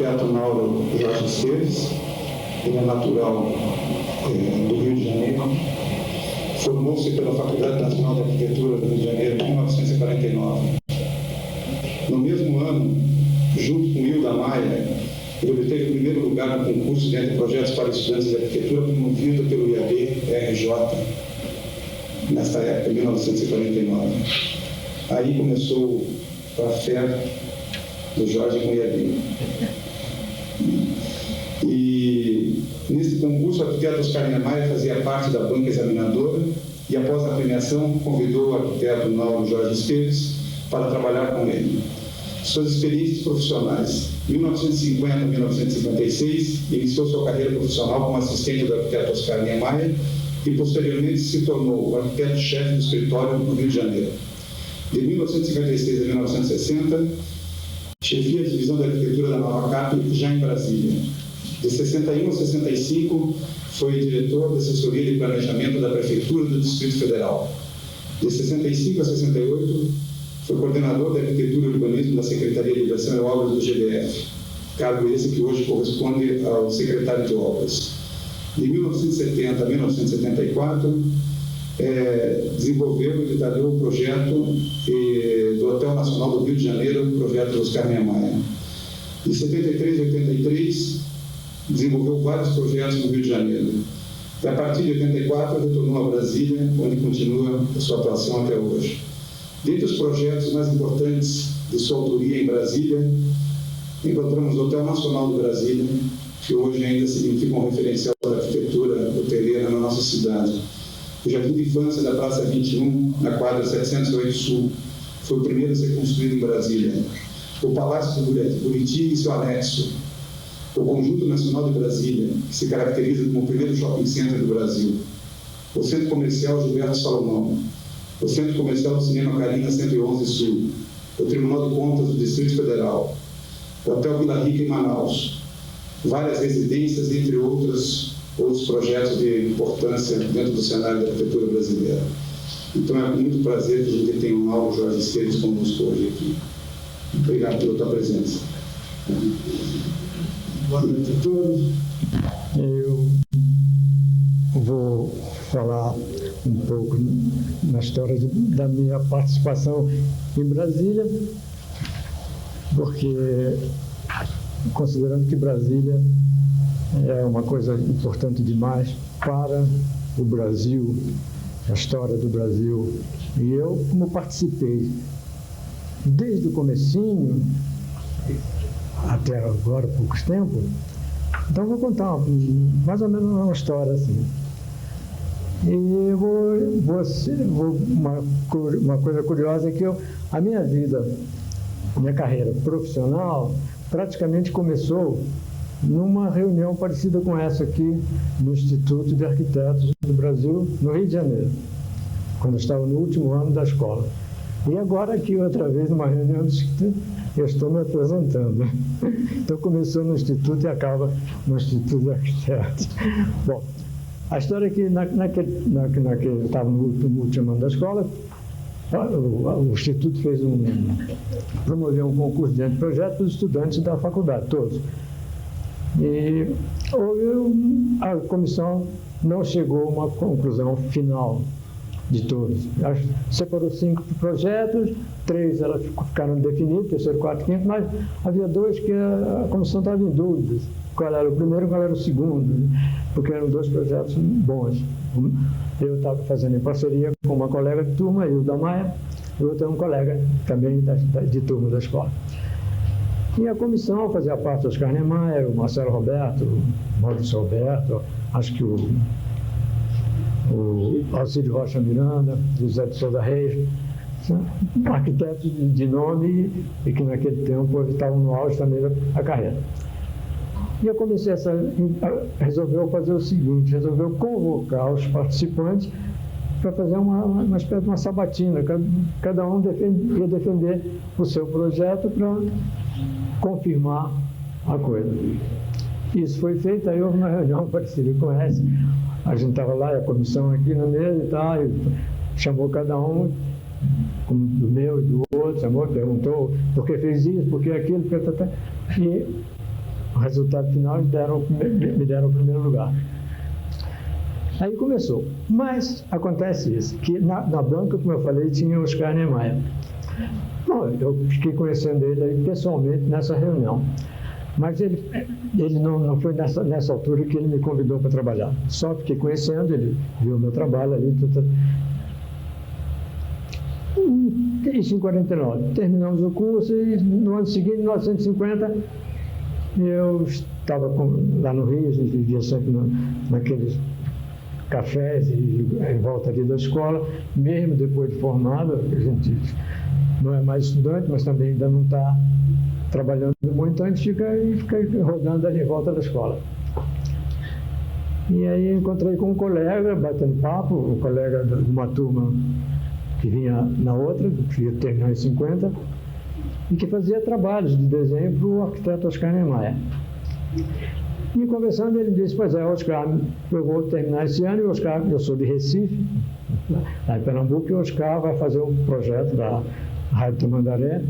arquiteto Mauro Jorge Esteves, ele é natural do Rio de Janeiro, formou-se pela Faculdade Nacional de Arquitetura do Rio de Janeiro em 1949. No mesmo ano, junto com Hilda Maia, ele obteve o primeiro lugar no concurso de entre projetos para estudantes de arquitetura promovido pelo IAB-RJ, nesta época, em 1949. Aí começou a fé do Jorge com o IAB. E nesse concurso, o arquiteto Oscar Niemeyer fazia parte da banca examinadora e, após a premiação, convidou o arquiteto Mauro Jorge Esteves para trabalhar com ele. Suas experiências profissionais. Em 1950 a 1956, iniciou sua carreira profissional como assistente do arquiteto Oscar Niemeyer e, posteriormente, se tornou o arquiteto-chefe do escritório no Rio de Janeiro. De 1956 a 1960, chefia a divisão de arquitetura da Nova Cap, já em Brasília. De 61 a 65, foi diretor da assessoria de planejamento da Prefeitura do Distrito Federal. De 65 a 68, foi coordenador de arquitetura e urbanismo da Secretaria de Educação e Obras do GDF, cargo esse que hoje corresponde ao secretário de Obras. De 1970 a 1974, desenvolveu e detalhou o projeto do Hotel Nacional do Rio de Janeiro, o projeto Oscar Niemeyer. De 73 a 83, desenvolveu vários projetos no Rio de Janeiro. E a partir de 84, retornou a Brasília, onde continua a sua atuação até hoje. Dentre os projetos mais importantes de sua autoria em Brasília, encontramos o Hotel Nacional do Brasília, que hoje ainda significa um referencial da arquitetura hoteleira na nossa cidade. O Jardim de Infância da Praça 21, na quadra 708 Sul, foi o primeiro a ser construído em Brasília. O Palácio do Buriti e seu anexo. O Conjunto Nacional de Brasília, que se caracteriza como o primeiro shopping center do Brasil. O Centro Comercial Gilberto Salomão. O Centro Comercial do Cinema Carina 111 Sul. O Tribunal de Contas do Distrito Federal. O Hotel Vila Rica em Manaus. Várias residências, entre outros projetos de importância dentro do cenário da arquitetura brasileira. Então é com muito prazer que a gente tem o Mauro Jorge Esteves conosco hoje aqui. Obrigado pela tua presença. Boa noite a todos. Eu vou falar um pouco na história da minha participação em Brasília, porque considerando que Brasília é uma coisa importante demais para o Brasil, a história do Brasil. E eu, como participei desde o comecinho até agora, poucos tempos, então vou contar mais ou menos uma história assim. E uma coisa curiosa é que a minha vida, minha carreira profissional, praticamente começou numa reunião parecida com essa aqui no Instituto de Arquitetos do Brasil, no Rio de Janeiro, quando eu estava no último ano da escola. E agora aqui, outra vez, numa reunião do Instituto, eu estou me apresentando. Então começou no Instituto e acaba no Instituto de Arquitetos. Bom, a história é que naquele eu estava no último ano da escola, o Instituto promoveu um concurso de projeto para os estudantes da faculdade, todos. E a comissão não chegou a uma conclusão final de todos. Separou 5 projetos, 3 ficaram definidos, terceiro, quarto, quinto, mas havia 2 que a comissão estava em dúvidas. Qual era o primeiro e qual era o segundo, porque eram 2 projetos bons. Eu estava fazendo em parceria com uma colega de turma, Hilda Maia, e outro é um colega também de turma da escola. E a comissão fazia parte do Oscar Niemeyer, o Marcelo Roberto, o Maurício Roberto, acho que o Alcide Rocha Miranda, José de Souza Reis, arquitetos de nome e que naquele tempo estavam no auge também da carreira. E a comissão resolveu fazer o seguinte, resolveu convocar os participantes para fazer uma espécie de uma sabatina, cada um ia defender o seu projeto para confirmar a coisa. Isso foi feito, aí houve uma reunião parecida com essa, a gente estava lá, a comissão aqui na mesa e tal, e chamou cada um, como do meu e do outro, chamou, perguntou por que fez isso, por que aquilo, e o resultado final me deram o primeiro lugar. Aí começou. Mas acontece isso, que na banca, como eu falei, tinha o Oscar Niemeyer. Bom, eu fiquei conhecendo ele aí pessoalmente nessa reunião. Mas ele não foi nessa altura que ele me convidou para trabalhar. Só fiquei conhecendo, ele viu o meu trabalho ali. Isso em 49. Terminamos o curso e no ano seguinte, em 1950, eu estava lá no Rio, a gente vivia sempre naqueles cafés em volta ali da escola, mesmo depois de formado, a gente não é mais estudante, mas também ainda não está trabalhando muito, então a gente fica rodando ali em volta da escola. E aí encontrei com um colega, batendo papo, um colega de uma turma que vinha na outra, que ia terminar em 50, e que fazia trabalhos de desenho para o arquiteto Oscar Niemeyer. E conversando, ele disse: pois é, Oscar, eu vou terminar esse ano, e o Oscar, eu sou de Recife, lá em Pernambuco, e o Oscar vai fazer um projeto da Rádio Tamandaré,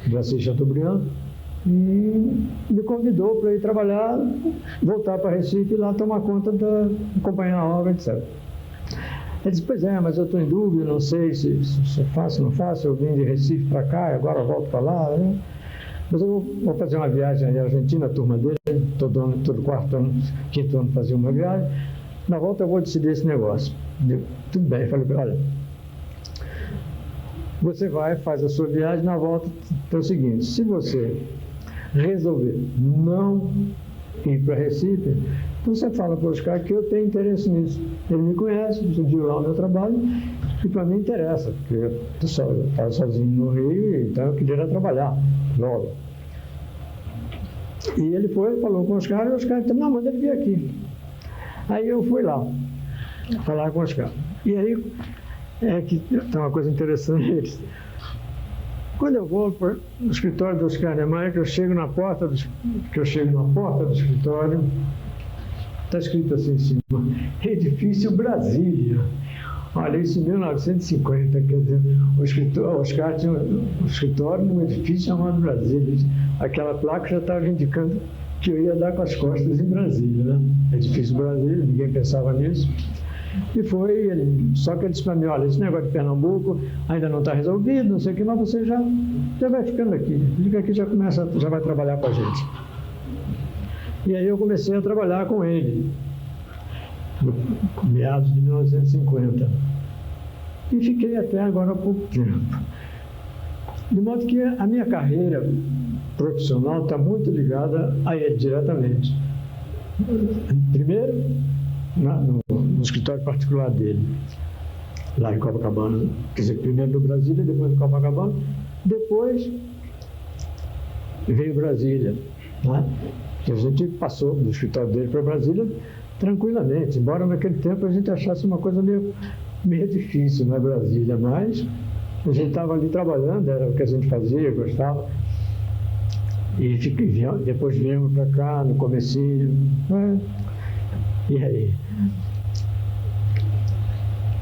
do Assis Chateaubriand, e me convidou para ir trabalhar, voltar para Recife e lá tomar conta acompanhar a obra, etc. Ele disse: pois é, mas eu estou em dúvida, não sei se faço ou não faço, eu vim de Recife para cá, e agora volto para lá, né? Mas eu vou fazer uma viagem à Argentina, a turma dele, todo quarto ano, quinto ano fazia uma viagem, na volta eu vou decidir esse negócio. Tudo bem, eu falei: olha, você vai, faz a sua viagem, na volta é o seguinte: se você resolver não ir para Recife, então você fala para o Oscar que eu tenho interesse nisso. Ele me conhece, você viu lá o meu trabalho, e para mim interessa, porque eu estava sozinho no Rio, então eu queria trabalhar logo. E ele falou com o Oscar, e o Oscar disse: não, manda ele vir aqui. Aí eu fui lá falar com o Oscar. E aí é que tem uma coisa interessante. Quando eu vou no escritório do Oscar Niemeyer, que eu chego na porta do escritório, está escrito assim em cima: Edifício Brasília. Olha, isso em 1950, quer dizer, o Oscar tinha um escritório num edifício chamado Brasília. Aquela placa já estava indicando que eu ia dar com as costas em Brasília, né? Edifício Brasília, ninguém pensava nisso. E foi, só que ele disse para mim: olha, esse negócio de Pernambuco ainda não está resolvido, não sei o que, mas você já vai ficando aqui. Fica aqui, já vai trabalhar com a gente. E aí eu comecei a trabalhar com ele, no meados de 1950. E fiquei até agora há pouco tempo. De modo que a minha carreira profissional está muito ligada a ele diretamente. Primeiro, no escritório particular dele, lá em Copacabana. Quer dizer, primeiro no Brasília, depois no Copacabana, depois veio Brasília, né? E a gente passou do escritório dele para Brasília tranquilamente, embora naquele tempo a gente achasse uma coisa meio difícil, né, Brasília, mas a gente estava ali trabalhando, era o que a gente fazia, gostava. E depois viemos para cá, no comecinho, né? E aí?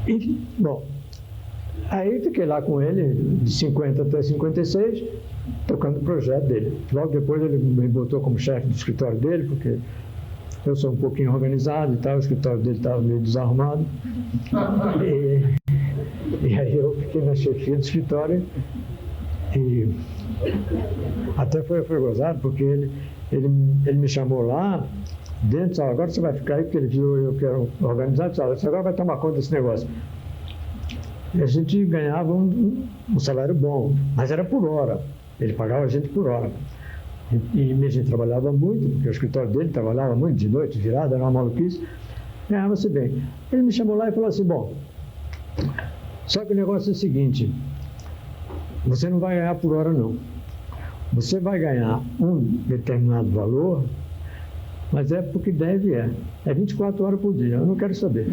E, bom, aí fiquei lá com ele, de 50 até 56, tocando o projeto dele. Logo depois ele me botou como chefe do escritório dele, porque eu sou um pouquinho organizado e tal, o escritório dele estava meio desarrumado. E aí eu fiquei na chefia do escritório e até foi gozado, porque ele me chamou lá dentro, disse: agora você vai ficar aí, porque ele viu eu quero organizar, disse: você agora vai tomar conta desse negócio. E a gente ganhava um salário bom, mas era por hora, ele pagava a gente por hora. E a gente trabalhava muito, porque o escritório dele trabalhava muito, de noite, virada, era uma maluquice, ganhava-se bem. Ele me chamou lá e falou assim: bom, só que o negócio é o seguinte, você não vai ganhar por hora não, você vai ganhar um determinado valor, mas é porque deve, é 24 horas por dia, eu não quero saber.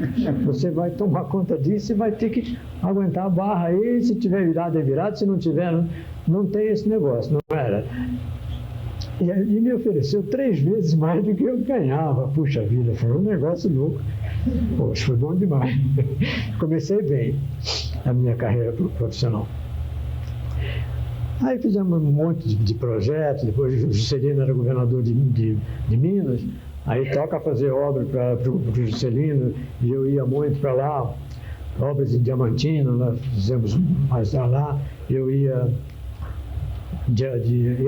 Você vai tomar conta disso e vai ter que aguentar a barra aí, se tiver virado é virado, se não tiver, não tem esse negócio, não era. E ele me ofereceu 3 vezes mais do que eu ganhava. Puxa vida, foi um negócio louco. Poxa, foi bom demais. Comecei bem a minha carreira profissional. Aí fizemos um monte de projetos, depois o Juscelino era governador de Minas, aí toca fazer obra para o Juscelino, e eu ia muito para lá, obras em Diamantina, nós fizemos mais lá, eu ia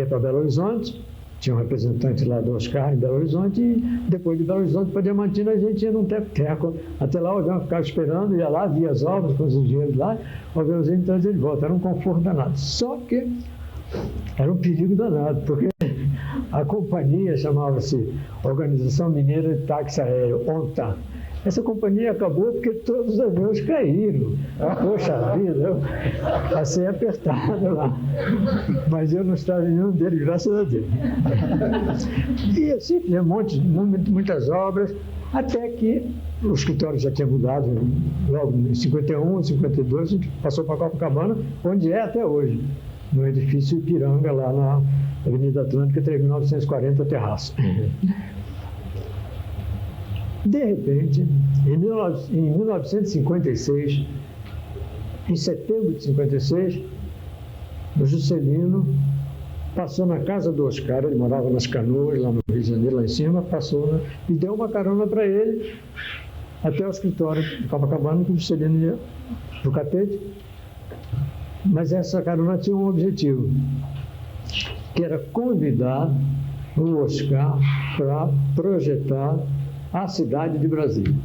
para Belo Horizonte, tinha um representante lá do Oscar em Belo Horizonte, e depois de Belo Horizonte para Diamantina a gente ia num teco-teco. Até lá o avião ficava esperando, ia lá, via as obras com os engenheiros lá, o aviãozinho trazia de volta, era um conforto danado. Só que era um perigo danado, porque a companhia chamava-se Organização Mineira de Táxi Aéreo, ONTA. Essa companhia acabou porque todos os aviões caíram. Poxa vida, eu passei apertado lá. Mas eu não estava em nenhum deles, graças a Deus. E assim, fizemos muitas obras, até que o escritório já tinha mudado. Logo em 51, 52, a gente passou para Copacabana, onde é até hoje, no edifício Ipiranga, lá na Avenida Atlântica, 3940, Terraço. De repente, em 1956, em setembro de 56, o Juscelino passou na casa do Oscar, ele morava nas Canoas, lá no Rio de Janeiro, lá em cima, passou e deu uma carona para ele até o escritório de Copacabana, que o Juscelino ia para o Catete. Mas essa carona tinha um objetivo, que era convidar o Oscar para projetar a cidade de Brasília.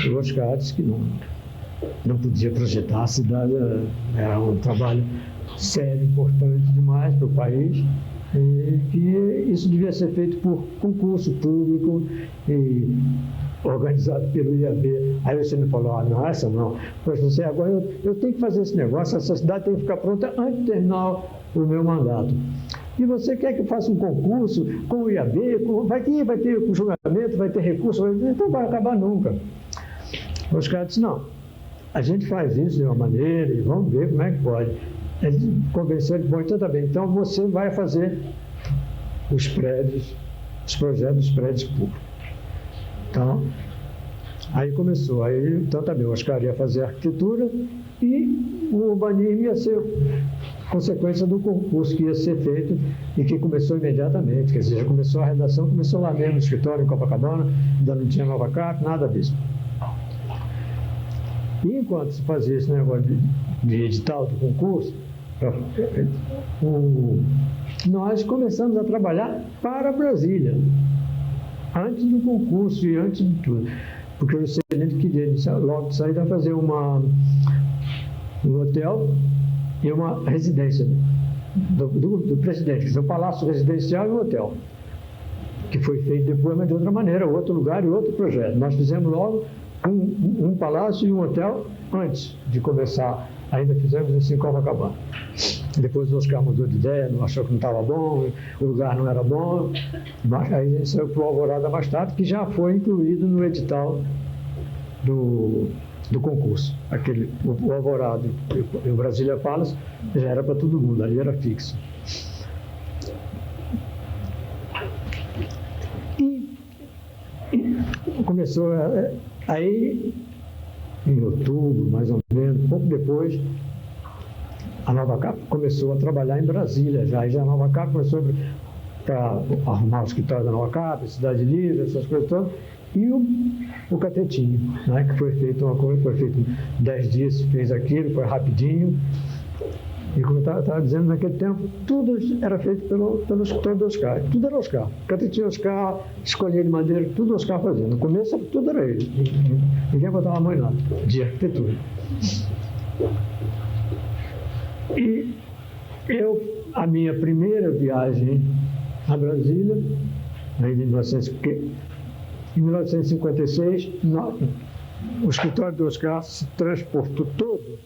O Oscar disse que não podia projetar a cidade, era um trabalho sério, importante demais para o país, e que isso devia ser feito por concurso público e organizado pelo IAB. Aí você me falou, não, essa não. Pois você, agora eu tenho que fazer esse negócio, essa cidade tem que ficar pronta antes de terminar o meu mandato. E você quer que eu faça um concurso com o IAB, vai ter julgamento, vai ter recurso, então vai acabar nunca. Os caras disseram, não, a gente faz isso de uma maneira e vamos ver como é que pode. Ele convenceu ele, bom, então tá bem, então você vai fazer os projetos dos prédios públicos. Então, aí começou, então tá bem, o Oscar ia fazer a arquitetura e o urbanismo ia ser consequência do concurso que ia ser feito e que começou imediatamente, quer dizer, já começou a redação, começou lá mesmo no escritório em Copacabana, ainda não tinha Nova Cap, nada disso. E enquanto se fazia esse negócio de edital do concurso, nós começamos a trabalhar para Brasília, antes do concurso e antes de tudo, porque o Juscelino queria logo de sair a fazer um hotel e uma residência do presidente, quer dizer, um palácio residencial e um hotel, que foi feito depois, mas de outra maneira, outro lugar e outro projeto. Nós fizemos logo um palácio e um hotel antes de começar, ainda fizemos isso em Copacabana. Depois o Oscar mudou de ideia, não achou que não estava bom, o lugar não era bom, mas aí a gente saiu para o Alvorada mais tarde, que já foi incluído no edital do concurso. O Alvorada e o Brasília Palace já era para todo mundo, ali era fixo. E começou, aí em outubro, mais ou menos, pouco depois, a Nova Cap começou a trabalhar em Brasília, já a Nova Cap começou para arrumar o escritório da Nova Cap, Cidade Livre, essas coisas todas, e o Catetinho, né, que foi feito uma coisa, foi feito 10 dias, fez aquilo, foi rapidinho, e como eu estava dizendo, naquele tempo, tudo era feito pelo escritório do Oscar, tudo era Oscar, Catetinho Oscar, escolher de madeira, tudo Oscar fazia, no começo tudo era ele, ninguém botava a mão em nada, de arquitetura. E a minha primeira viagem a Brasília, ainda em 1956, o escritório do Oscar se transportou todo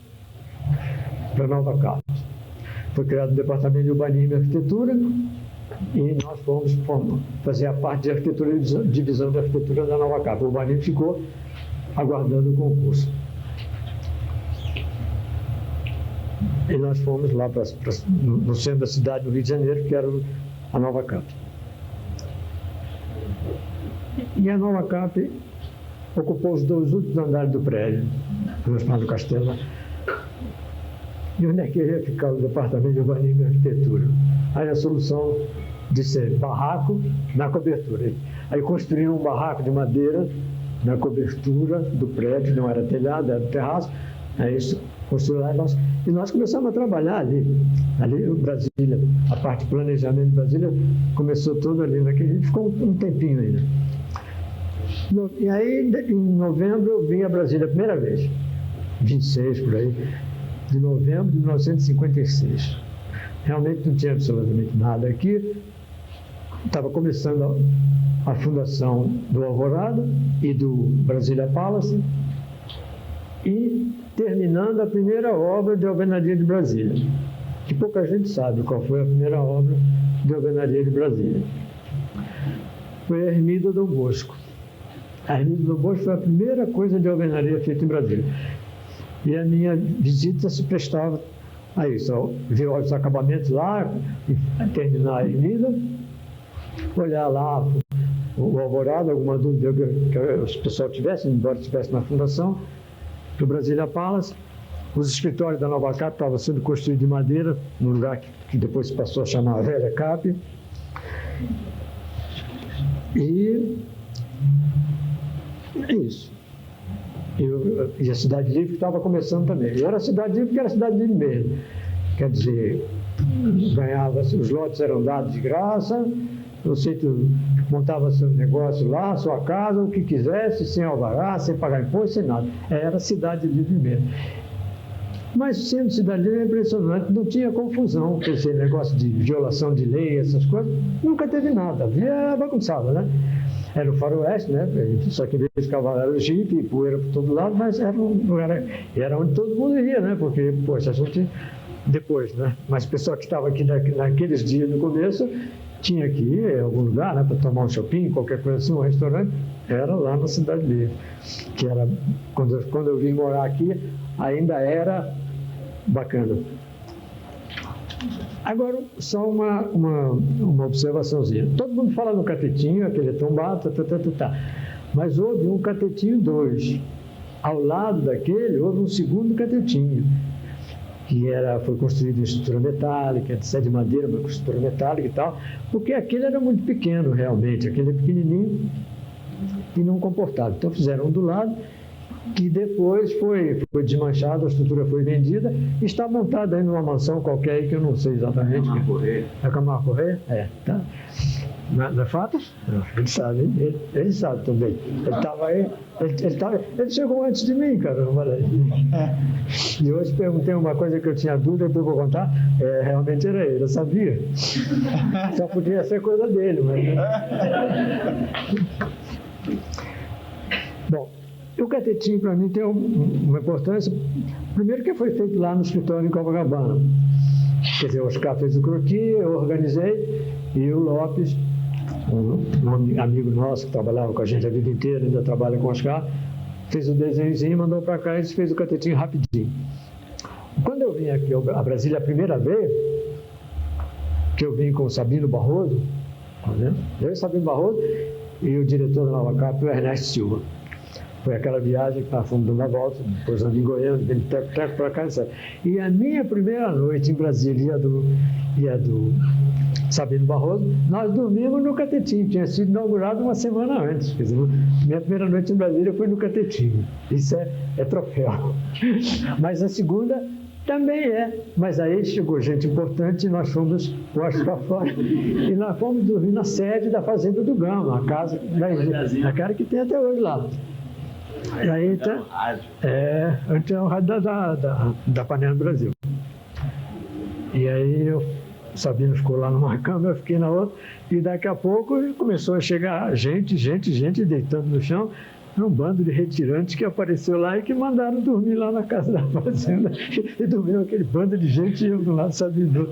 para Nova Cap. Foi criado o Departamento de Urbanismo e Arquitetura e nós fomos fazer a parte de arquitetura e divisão de arquitetura da Nova Cap. O urbanismo ficou aguardando o concurso. E nós fomos lá no centro da cidade do Rio de Janeiro, que era a Nova Cap. E a Nova Cap ocupou os 2 últimos andares do prédio, no Espaço do Castelo. E onde é que ia ficar o departamento de urbanismo e arquitetura? Aí a solução de ser barraco na cobertura. Aí construíram um barraco de madeira na cobertura do prédio, não era telhado, era terraço. Aí construíram lá e nós começamos a trabalhar ali em Brasília. A parte de planejamento de Brasília começou toda ali naquele. A gente ficou um tempinho ainda. E aí, em novembro, eu vim a Brasília a primeira vez, 26 por aí, de novembro de 1956. Realmente não tinha absolutamente nada aqui. Estava começando a fundação do Alvorada e do Brasília Palace e terminando a primeira obra de alvenaria de Brasília, que pouca gente sabe qual foi a primeira obra de alvenaria de Brasília. Foi a Ermida Dom Bosco. A Ermida Dom Bosco foi a primeira coisa de alvenaria feita em Brasília. E a minha visita se prestava a isso, ver os acabamentos lá, terminar a Ermida, olhar lá o Alvorada, alguma dúvida que o pessoal tivesse, embora estivesse na fundação, do Brasília Palace. Os escritórios da Nova Cap estavam sendo construídos de madeira, num lugar que depois se passou a chamar Velha Cap. E é isso. E a Cidade Livre estava começando também. E era a Cidade Livre porque era a Cidade Livre mesmo. Quer dizer, ganhava, os lotes eram dados de graça, você montava seu negócio lá, sua casa, o que quisesse, sem alvará, sem pagar imposto, sem nada. Era Cidade Livre mesmo. Mas sendo Cidade Livre é impressionante, não tinha confusão com esse negócio de violação de lei, essas coisas, nunca teve nada, havia bagunçado, né? Era o faroeste, né? Só que em vez de cavalo era o jipe e poeira por todo lado, mas era onde todo mundo ia, né? Porque, poxa, a gente, depois, né? Mas o pessoal que estava aqui naqueles dias no começo, tinha que ir a algum lugar, né? Para tomar um shopping, qualquer coisa assim, um restaurante, era lá na Cidade Livre. Que era, quando eu vim morar aqui, ainda era bacana. Agora, só uma observaçãozinha. Todo mundo fala no catetinho, aquele tombado, mas houve um catetinho 2. Ao lado daquele, houve um segundo catetinho, que foi construído em estrutura metálica, de madeira, mas com estrutura metálica e tal, porque aquele era muito pequeno, realmente, aquele pequenininho e não comportava. Então, fizeram um do lado, que depois foi desmanchado, a estrutura foi vendida e está montada aí numa mansão qualquer aí que eu não sei exatamente. Camargo Correia. É Camargo Correia? É, tá. Não é fato? Ele sabe, ele sabe também. Ele estava aí, ele chegou antes de mim, caramba. E hoje perguntei uma coisa que eu tinha dúvida, depois vou contar, realmente era ele, eu sabia. Só podia ser coisa dele, mas... Bom, o catetinho para mim tem uma importância, primeiro que foi feito lá no escritório em Copacabana. Quer dizer, o Oscar fez o croquis, eu organizei, e o Lopes, um amigo nosso que trabalhava com a gente a vida inteira, ainda trabalha com o Oscar, fez o desenhozinho, mandou para cá e fez o catetinho rapidinho. Quando eu vim aqui a Brasília a primeira vez, que eu vim com o Sabino Barroso, né? Eu e Sabino Barroso e o diretor da Nova Cap, o Ernesto Silva. Foi aquela viagem que nós fomos dando a volta, depois em Goiânia, dele teco para cá, etc. E a minha primeira noite em Brasília e a do Sabino Barroso, nós dormimos no catetinho, tinha sido inaugurado uma semana antes. Quer dizer, minha primeira noite em Brasília foi no catetinho. Isso é troféu. Mas a segunda também mas aí chegou gente importante e nós fomos postos para fora. E nós fomos dormir na sede da Fazenda do Gama, a casa a cara que tem até hoje lá. E aí, antes era o rádio da Panela do Brasil. E aí o Sabino ficou lá numa cama, eu fiquei na outra, e daqui a pouco começou a chegar gente deitando no chão, um bando de retirantes que apareceu lá e que mandaram dormir lá na casa da fazenda. E dormiu aquele bando de gente e eu do lado Sabino.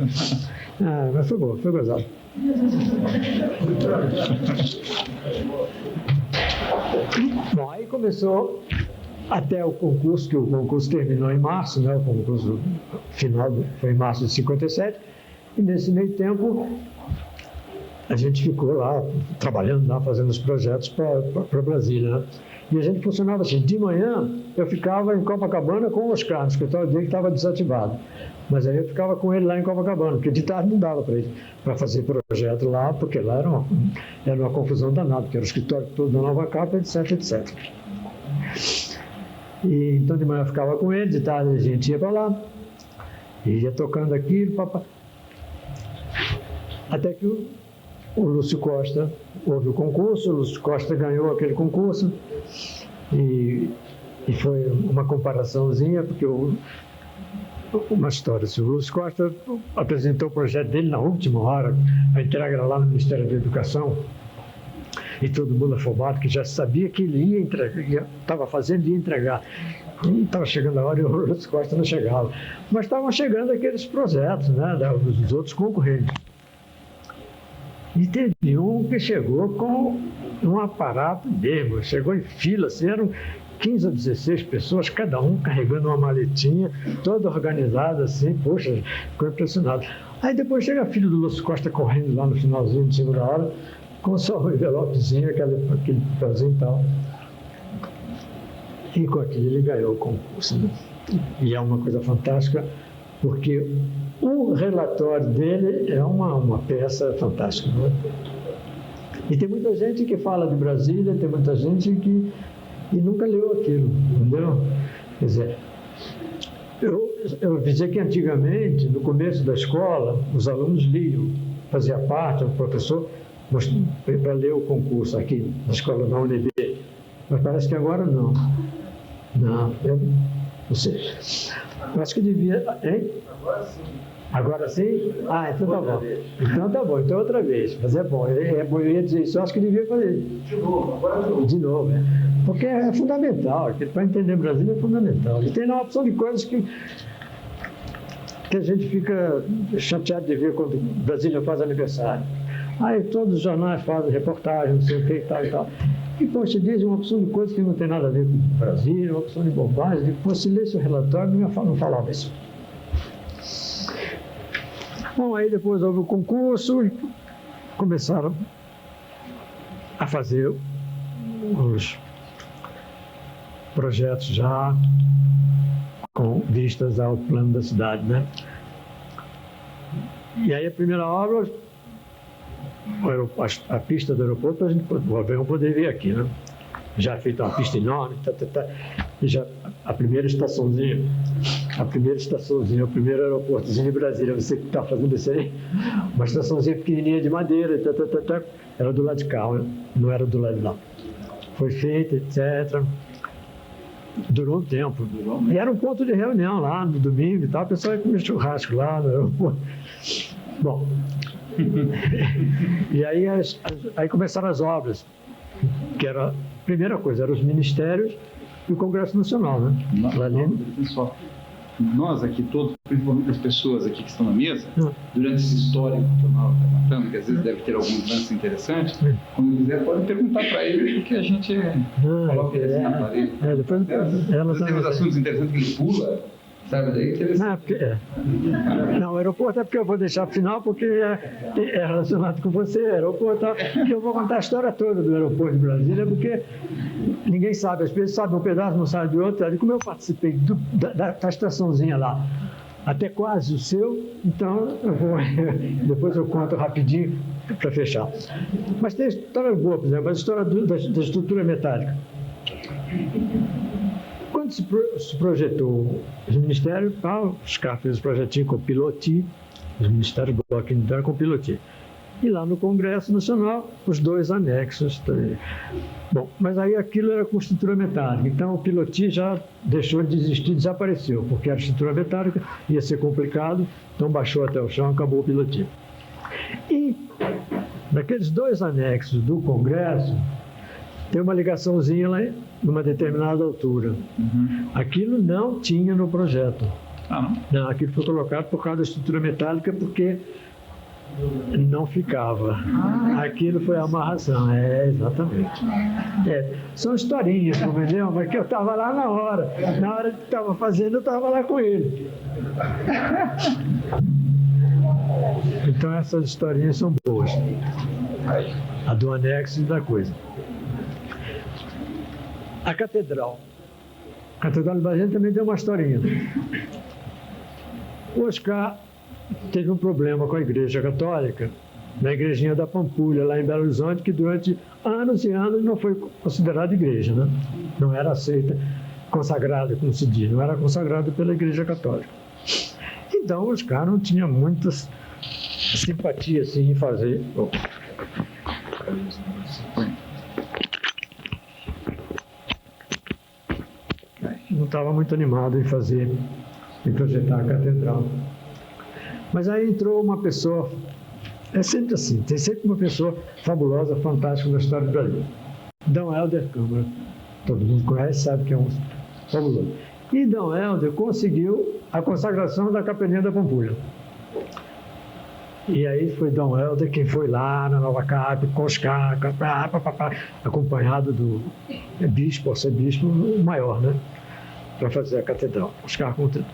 Mas foi bom, foi gozado. Bom, aí começou até o concurso, que o concurso terminou em março, né? O concurso final foi em março de 57, e nesse meio tempo a gente ficou lá, trabalhando lá, fazendo os projetos para Brasília, né? E a gente funcionava assim, de manhã eu ficava em Copacabana com o Oscar, no escritório dele que estava desativado. Mas aí eu ficava com ele lá em Copacabana, porque de tarde não dava para fazer projeto lá, porque lá era uma confusão danada, porque era o escritório todo da Nova Capa, etc, etc. E, então de manhã eu ficava com ele, de tarde a gente ia para lá, e ia tocando aquilo, papá. Até que o Lúcio Costa, houve o concurso, o Lúcio Costa ganhou aquele concurso, e foi uma comparaçãozinha, porque uma história, assim, o Lúcio Costa apresentou o projeto dele na última hora, a entrega lá no Ministério da Educação, e todo mundo afobado, que já sabia que ele ia entregar, estava fazendo e ia entregar. E estava chegando a hora e o Lúcio Costa não chegava. Mas estavam chegando aqueles projetos, né, dos outros concorrentes. E teve um que chegou com um aparato mesmo, chegou em fila, assim, eram 15 ou 16 pessoas, cada um carregando uma maletinha, toda organizada assim, poxa, ficou impressionado. Aí depois chega a filha do Lúcio Costa correndo lá no finalzinho, de segunda hora, com só um envelopezinho, aquele papelzinho e tal. E com aquilo ele ganhou o concurso, né? E é uma coisa fantástica, porque o relatório dele é uma peça fantástica, né? E tem muita gente que fala de Brasília, tem muita gente que nunca leu aquilo, entendeu? Quer dizer, eu dizia que antigamente, no começo da escola, os alunos liam, fazia parte, o professor para ler o concurso aqui na escola da UNB, mas parece que agora não. Não, eu não sei. Eu acho que devia... Hein? Agora sim? Ah, então tá bom. Então tá bom, então outra vez. Mas é bom, eu ia dizer isso, eu acho que devia fazer. De novo, agora de novo. De novo, é. Porque é fundamental, para entender Brasília é fundamental. E tem uma opção de coisas que a gente fica chateado de ver quando Brasília faz aniversário. Aí todos os jornais fazem reportagem, não sei o que e tal e tal. E, poxa, diz uma opção de coisas que não tem nada a ver com o Brasil, uma opção de bobagem. Depois, se lesse o relatório, não falava isso. Bom, aí depois houve o concurso e começaram a fazer os projetos já com vistas ao plano da cidade, né? E aí a primeira obra, a pista do aeroporto, para o avião poder vir aqui, né? Já feita uma pista enorme, e já a primeira estaçãozinha, o primeiro aeroportozinho de Brasília, você que está fazendo isso aí, uma estaçãozinha pequenininha de madeira, era do lado de cá, não era do lado de lá. Foi feita, etc. Durou um tempo. E era um ponto de reunião lá no domingo e tal, o pessoal ia comer churrasco lá no aeroporto. Bom, e aí começaram as obras, que era, a primeira coisa, eram os ministérios e o Congresso Nacional, né? Pessoal, nós aqui todos, principalmente as pessoas aqui que estão na mesa, durante esse histórico que o Ronaldo está matando, que às vezes deve ter algum lance interessante, quando quiser pode perguntar para ele, porque a gente coloca ele na parede. Depois tem uns assuntos interessantes que ele pula, sabe daí? Não, o aeroporto é porque eu vou deixar para o final, porque é relacionado com você, aeroporto, e eu vou contar a história toda do aeroporto de Brasília, porque ninguém sabe, às vezes sabe um pedaço, não sabe de outro. E como eu participei da estaçãozinha lá, até quase o seu, então depois eu conto rapidinho para fechar. Mas tem história boa, por exemplo, a história da estrutura metálica. Quando se projetou os ministérios, os caras fez o projetinho com Piloti, os ministérios do Bloco Unidade com Piloti. E lá no Congresso Nacional, os dois anexos também. Bom, mas aí aquilo era com estrutura metálica, então o Piloti já deixou de existir, desapareceu, porque era estrutura metálica, ia ser complicado, então baixou até o chão, acabou o Piloti. E naqueles dois anexos do Congresso, tem uma ligaçãozinha lá numa determinada altura. Aquilo não tinha no projeto. Não, aquilo foi colocado por causa da estrutura metálica, porque não ficava. Aquilo foi a amarração. Exatamente. São historinhas, entendeu? Mas que eu estava lá na hora. Na hora que estava fazendo, eu estava lá com ele. Então essas historinhas são boas. A do anexo e da coisa. A catedral. A Catedral de Bagé também tem uma historinha. O Oscar teve um problema com a Igreja Católica, na igrejinha da Pampulha, lá em Belo Horizonte, que durante anos e anos não foi considerada igreja, né? Não era aceita, consagrada, como se diz, não era consagrada pela Igreja Católica. Então, o Oscar não tinha muita simpatia assim, em fazer. Não estava muito animado em fazer, em projetar a catedral. Mas aí entrou uma pessoa, é sempre assim, tem sempre uma pessoa fabulosa, fantástica na história do Brasil. D. Helder Câmara, todo mundo conhece, sabe que é um fabuloso. E D. Helder conseguiu a consagração da Capelinha da Pampulha. E aí foi D. Helder quem foi lá na Nova Cap, com os caras, acompanhado do bispo, arcebispo maior, né? Para fazer a catedral, buscar contra.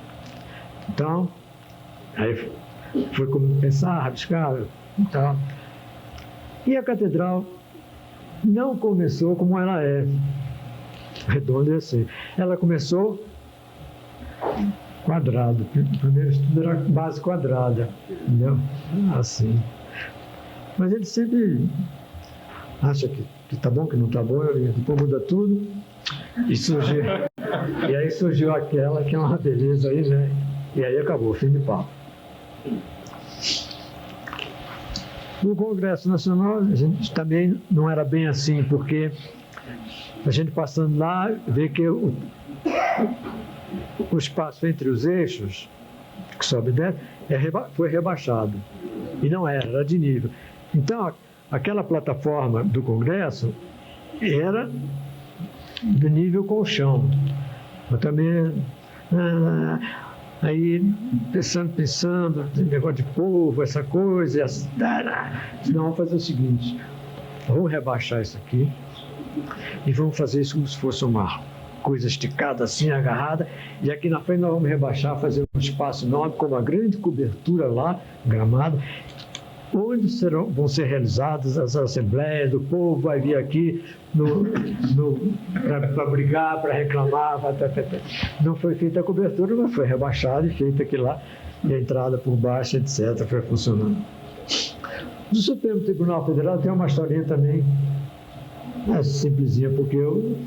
Então, aí foi como pensar, buscar e tal. E a catedral não começou como ela é, redonda e assim. Ela começou quadrado. O primeiro estudo era base quadrada, entendeu? Assim. Mas ele sempre acha que tá bom, que não tá bom, e depois muda tudo. E aí surgiu aquela que é uma beleza aí, né? E aí acabou, fim de papo. No Congresso Nacional, a gente também não era bem assim, porque a gente passando lá, vê que o espaço entre os eixos, que sobe e desce, foi rebaixado. E não era de nível. Então, aquela plataforma do Congresso era do nível com o chão. Eu também, aí pensando, negócio de povo, essa coisa, não, vamos fazer o seguinte, vamos rebaixar isso aqui e vamos fazer isso como se fosse uma coisa esticada assim, agarrada, e aqui na frente nós vamos rebaixar, fazer um espaço enorme com uma grande cobertura lá, gramado, onde vão ser realizadas as assembleias, o povo vai vir aqui para brigar, para reclamar. Não foi feita a cobertura, mas foi rebaixada e feita aqui lá, e a entrada por baixo, etc., foi funcionando. No Supremo Tribunal Federal tem uma historinha também, simplesinha, porque o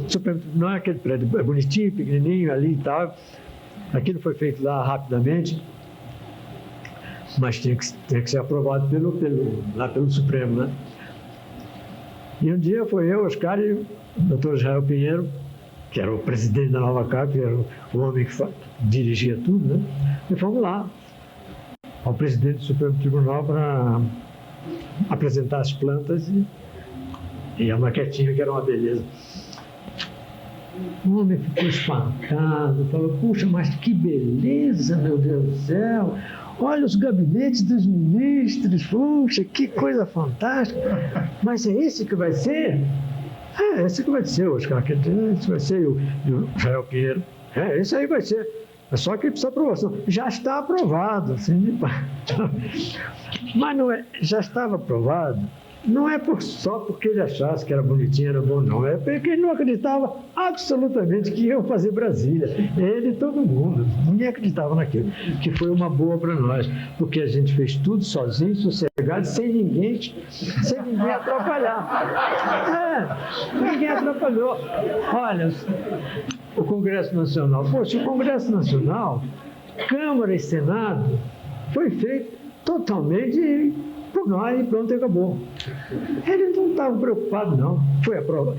Supremo Tribunal é aquele prédio, é bonitinho, pequenininho ali e tal, aquilo foi feito lá rapidamente, mas tinha que ser aprovado pelo Supremo, né? E um dia foi eu, Oscar e o doutor Israel Pinheiro, que era o presidente da Nova Cap, que era o homem que dirigia tudo, né? E fomos lá ao presidente do Supremo Tribunal para apresentar as plantas e a maquetinha, que era uma beleza. O homem ficou espantado, falou, puxa, mas que beleza, meu Deus do céu! Olha os gabinetes dos ministros, puxa, que coisa fantástica! Mas é esse que vai ser? É esse que vai ser, Oscar, esse vai ser o Israel Pinheiro. Esse aí vai ser. É só que precisa aprovação. Já está aprovado. Assim, mas não é, já estava aprovado. Não é só porque ele achasse que era bonitinho, era bom, não. É porque ele não acreditava absolutamente que iam fazer Brasília. Ele e todo mundo. Ninguém acreditava naquilo. Que foi uma boa para nós. Porque a gente fez tudo sozinho, sossegado, sem ninguém atrapalhar. Ninguém atrapalhou. Olha, o Congresso Nacional. Poxa, o Congresso Nacional, Câmara e Senado, foi feito totalmente por nós e pronto, acabou. Eles não estavam preocupados, não. Foi aprovado.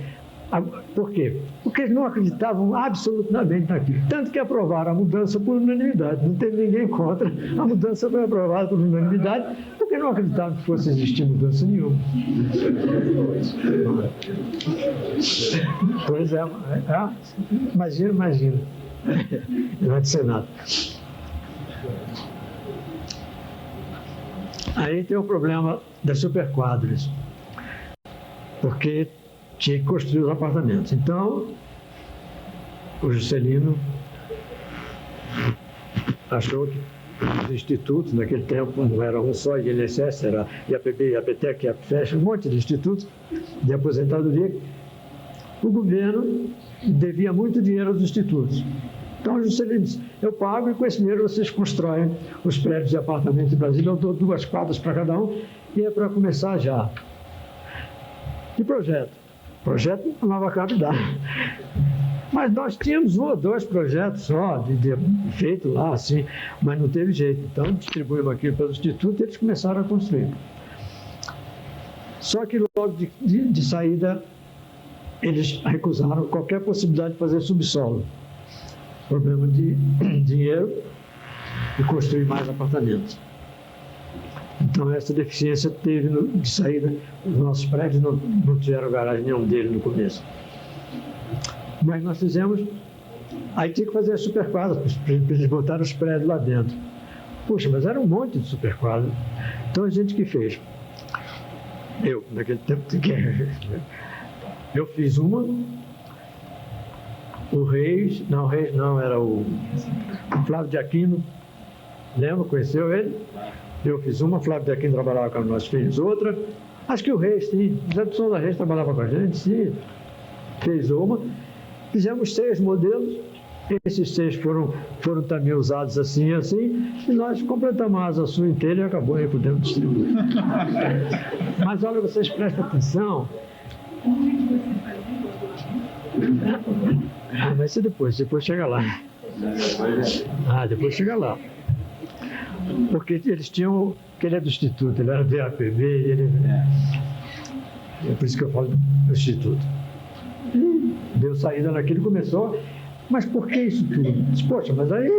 Por quê? Porque eles não acreditavam absolutamente naquilo. Tanto que aprovaram a mudança por unanimidade. Não teve ninguém contra. A mudança foi aprovada por unanimidade, porque não acreditavam que fosse existir mudança nenhuma. Pois é. Imagina. Não é de Senado. Aí tem o problema das superquadras, porque tinha que construir os apartamentos. Então, o Juscelino achou os institutos, naquele tempo não era um só, INSS, era IAPB, IAPTEC, IAPFES, um monte de institutos de aposentadoria. O governo devia muito dinheiro aos institutos. Então, o Juscelino disse, eu pago e com esse dinheiro vocês constroem os prédios de apartamentos de Brasília, eu dou 2 quadras para cada um e é para começar já. E projeto? Projeto não Nova Cap dá. Mas nós tínhamos 1 ou 2 projetos só, feito lá, assim, mas não teve jeito. Então, distribuímos aquilo pelo Instituto e eles começaram a construir. Só que logo de saída, eles recusaram qualquer possibilidade de fazer subsolo. Problema de dinheiro e construir mais apartamentos. Então, essa deficiência teve de saída. Os nossos prédios não tiveram garagem nenhum deles no começo. Mas nós fizemos, aí tinha que fazer as superquadras, para eles botaram os prédios lá dentro. Puxa, mas era um monte de superquadras. Então a gente que fez? Eu, naquele tempo, eu fiz uma, o Reis não, era o Flávio de Aquino, lembra, conheceu ele? Eu fiz uma, Flávio de Aquino trabalhava com nós, fez outra. Acho que o Reis, sim, José do Souza Reis trabalhava com a gente, sim, fez uma. Fizemos 6 modelos, esses 6 foram também usados assim, e nós completamos a Asa Sul inteira e acabou aí, podemos distribuir. Mas olha, vocês prestem atenção. Mas isso depois chega lá. Depois chega lá. Porque eles tinham, que ele é do Instituto, ele era do VAPB, é por isso que eu falo do Instituto. Deu saída naquilo e começou, mas por que isso tudo? Disse, poxa, mas aí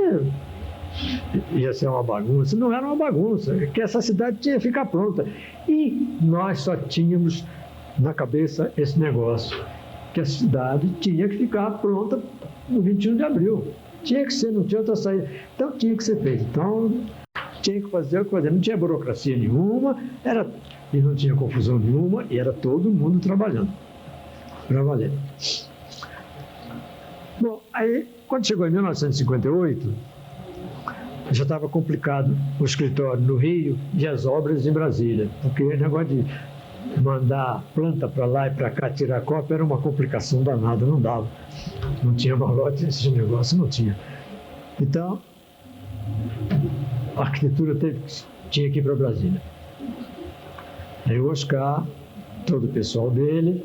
ia ser uma bagunça. Não era uma bagunça, é que essa cidade tinha que ficar pronta. E nós só tínhamos na cabeça esse negócio, que a cidade tinha que ficar pronta no 21 de abril. Tinha que ser, não tinha outra saída. Então tinha que ser feito. Então tinha que fazer o que fazer. Não tinha burocracia nenhuma, e não tinha confusão nenhuma, e era todo mundo trabalhando. Para valer. Bom, aí, quando chegou em 1958, já estava complicado o escritório no Rio e as obras em Brasília, porque o negócio de mandar planta para lá e para cá, tirar cópia, era uma complicação danada, não dava. Não tinha malote, esse negócio não tinha. Então, a arquitetura tinha que ir para Brasília. Aí o Oscar, todo o pessoal dele,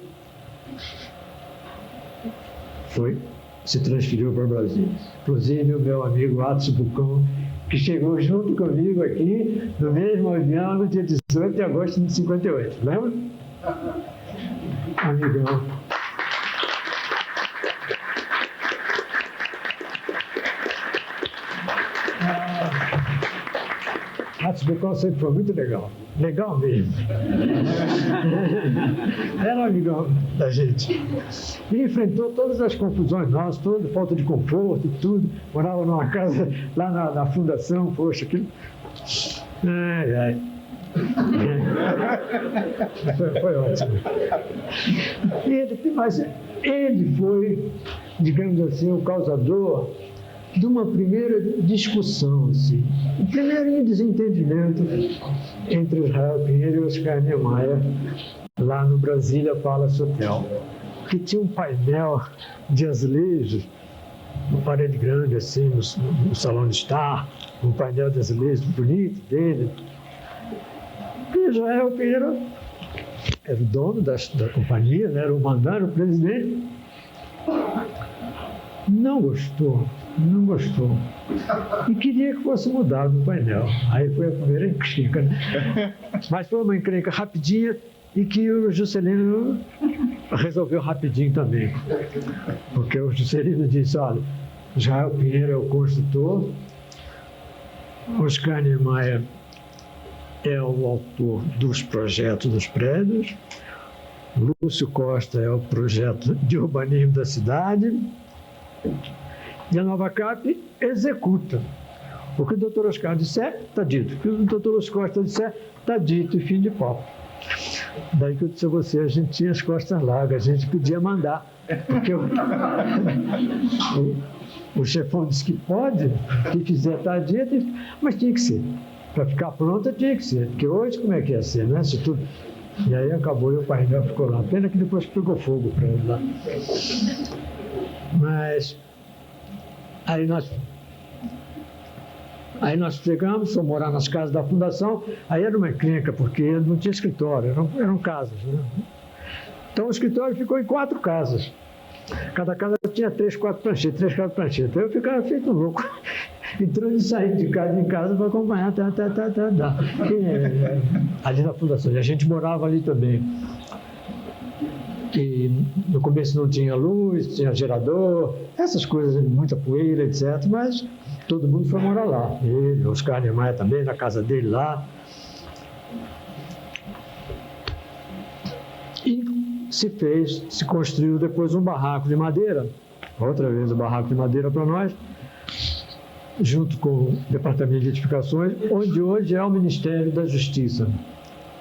se transferiu para Brasília. Inclusive o meu amigo Atos Bucão, que chegou junto comigo aqui, no mesmo avião, no dia 18 de agosto de 58. Lembra? Amigão. Atos Bucão sempre foi muito legal. Legal mesmo. Era amigão da gente. E enfrentou todas as confusões nossas, toda falta de conforto e tudo. Morava numa casa lá na fundação, poxa, aquilo. Foi ótimo. Mas ele foi, digamos assim, o causador de uma primeira discussão, assim. O primeiro desentendimento entre Israel Pinheiro e Oscar Niemeyer, lá no Brasília Palace Hotel, que tinha um painel de azulejos, uma parede grande, assim, no salão de estar, um painel de azulejos bonito dele. E Israel Pinheiro era o dono da companhia, né, era o mandante, o presidente. Não gostou. E queria que fosse mudado o painel. Aí foi a primeira encrenca, né? Mas foi uma encrenca rapidinha e que o Juscelino resolveu rapidinho também. Porque o Juscelino disse, olha, Israel Pinheiro é o construtor, Oscar Niemeyer é o autor dos projetos dos prédios, Lúcio Costa é o projeto de urbanismo da cidade, e a Nova Cap executa. O que o doutor Oscar disser, está dito. O que o doutor Lúcio Costa disser, está dito, e fim de papo. Daí que eu disse a você, a gente tinha as costas largas, a gente podia mandar. Porque O chefão disse que pode, que quiser estar dia, mas tinha que ser. Para ficar pronta tinha que ser, porque hoje como é que ia ser, né? Se tudo... E aí acabou e o painel ficou lá. Pena que depois pegou fogo para ele lá. Mas aí nós chegamos, fomos morar nas casas da fundação, aí era uma encrenca, porque não tinha escritório, eram casas, né? Então o escritório ficou em 4 casas. Cada casa tinha 3, 4 pranchetas, 3, 4 pranchetas. Eu ficava feito louco, entrando e saindo de casa em casa para acompanhar, ali na fundação. E a gente morava ali também. E no começo não tinha luz, tinha gerador, essas coisas, muita poeira, etc. Mas todo mundo foi morar lá. Ele, Oscar Niemeyer também, na casa dele lá. E se construiu depois um barraco de madeira, outra vez um barraco de madeira para nós, junto com o Departamento de Edificações, onde hoje é o Ministério da Justiça,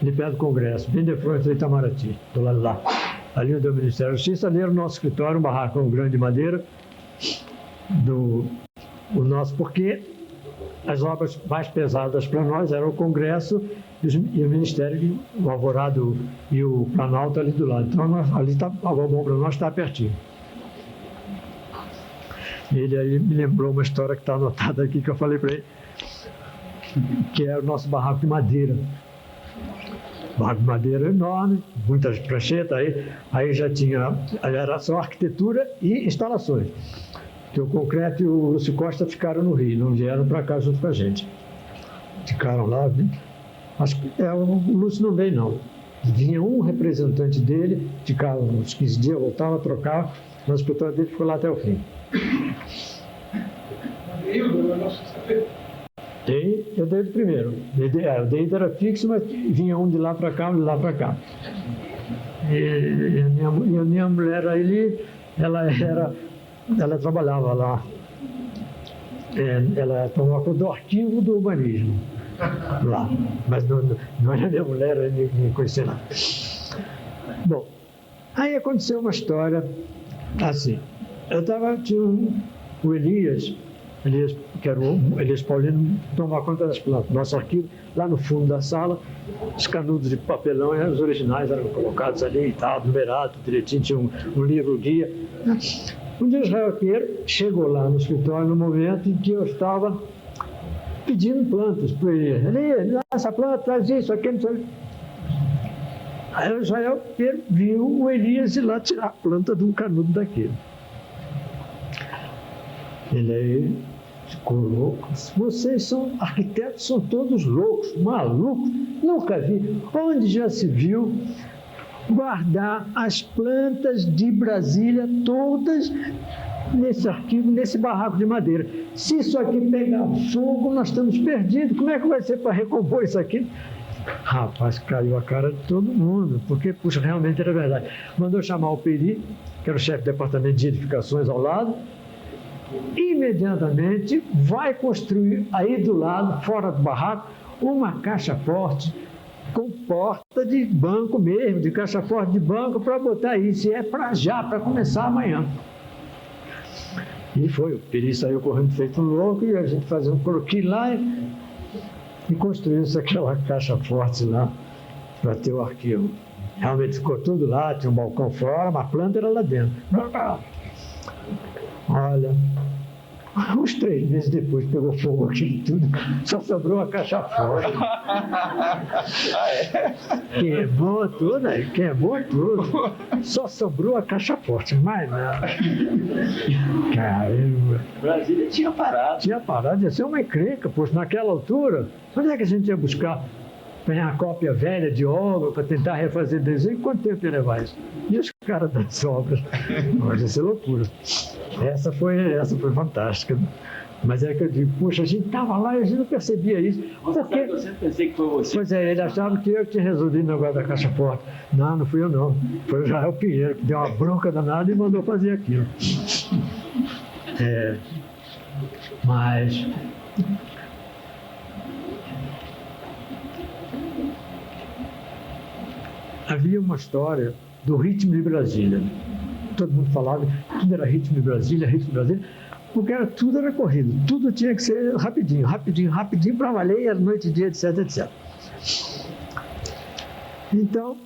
ali perto do Congresso, bem de frente do Itamaraty, do lado de lá. Ali onde é o Ministério da Justiça, ali era o nosso escritório, um barracão grande de madeira, porque as obras mais pesadas para nós eram o Congresso e o Ministério, o Alvorado e o Planalto ali do lado. Então, ali está, a bom para nós está pertinho. Ele aí me lembrou uma história que está anotada aqui, que eu falei para ele, que é o nosso barraco de madeira. Barraco de madeira enorme, muitas pranchetas, aí já tinha, era só arquitetura e instalações. Porque o Concreto e o Lúcio Costa ficaram no Rio, não vieram para cá junto com a gente. Ficaram lá. Acho que o Lúcio não veio, não. Vinha um representante dele, ficava uns 15 dias, voltava, trocava, mas o escritório dele ficou lá até o fim. Eu dei o primeiro. O dele era fixo, mas vinha um de lá para cá, um de lá para cá. E a minha mulher aí, ela trabalhava lá. Ela tomava conta do arquivo do urbanismo lá, mas não era minha mulher, eu nem conhecia nada. Bom, aí aconteceu uma história assim. Tinha o Elias, que era o Elias Paulino, tomava conta das plantas. Nosso arquivo, lá no fundo da sala, os canudos de papelão, os originais eram colocados ali e tal, numerado, direitinho, tinha um livro guia. Um dia Israel Pinheiro chegou lá no escritório no momento em que eu estava pedindo plantas para ele. Ele, essa planta, traz isso, aquilo, não sei. Aí o Israel Pinheiro viu o Elias ir lá tirar a planta de um canudo daquele. Ele aí ficou louco. Vocês são arquitetos, são todos loucos, malucos. Nunca vi. Onde já se viu guardar as plantas de Brasília todas nesse arquivo, nesse barraco de madeira? Se isso aqui pegar fogo, nós estamos perdidos. Como é que vai ser para recompor isso aqui? Rapaz, caiu a cara de todo mundo, porque, puxa, realmente era verdade. Mandou chamar o Peri, que era o chefe do Departamento de Edificações ao lado, imediatamente vai construir aí do lado, fora do barraco, uma caixa forte, com porta de banco mesmo, de caixa forte de banco, para botar aí, se é para já, para começar amanhã. E foi, o Peri saiu correndo feito um louco, e a gente fazendo um croquis lá e construiu-se aquela caixa forte lá, para ter o arquivo. Realmente ficou tudo lá, tinha um balcão fora, mas a planta era lá dentro. Olha, uns 3 meses depois pegou fogo aquilo tudo, só sobrou a caixa fora. Queimou tudo, aí, queimou tudo. Só sobrou a caixa forte, mais nada. Caramba. Brasília tinha parado. Tinha parado, ia ser uma encrenca, pois naquela altura, onde é que a gente ia buscar? Pegar uma cópia velha de obra para tentar refazer desenho, quanto tempo ia levar isso? E os caras das obras? Pode ser loucura. Essa foi fantástica. Mas é que eu digo, puxa, a gente estava lá e a gente não percebia isso. Porque... Eu sempre pensei que foi você. Pois é, ele achava que eu tinha resolvido o negócio da caixa forte. Não, não fui eu não. Foi o Israel Pinheiro, que deu uma bronca danada e mandou fazer aquilo. Mas... havia uma história do ritmo de Brasília. Todo mundo falava, tudo era ritmo de Brasília, ritmo de Brasília. porque tudo era corrido, tudo tinha que ser rapidinho, para valer, era noite e dia, etc, etc. Então,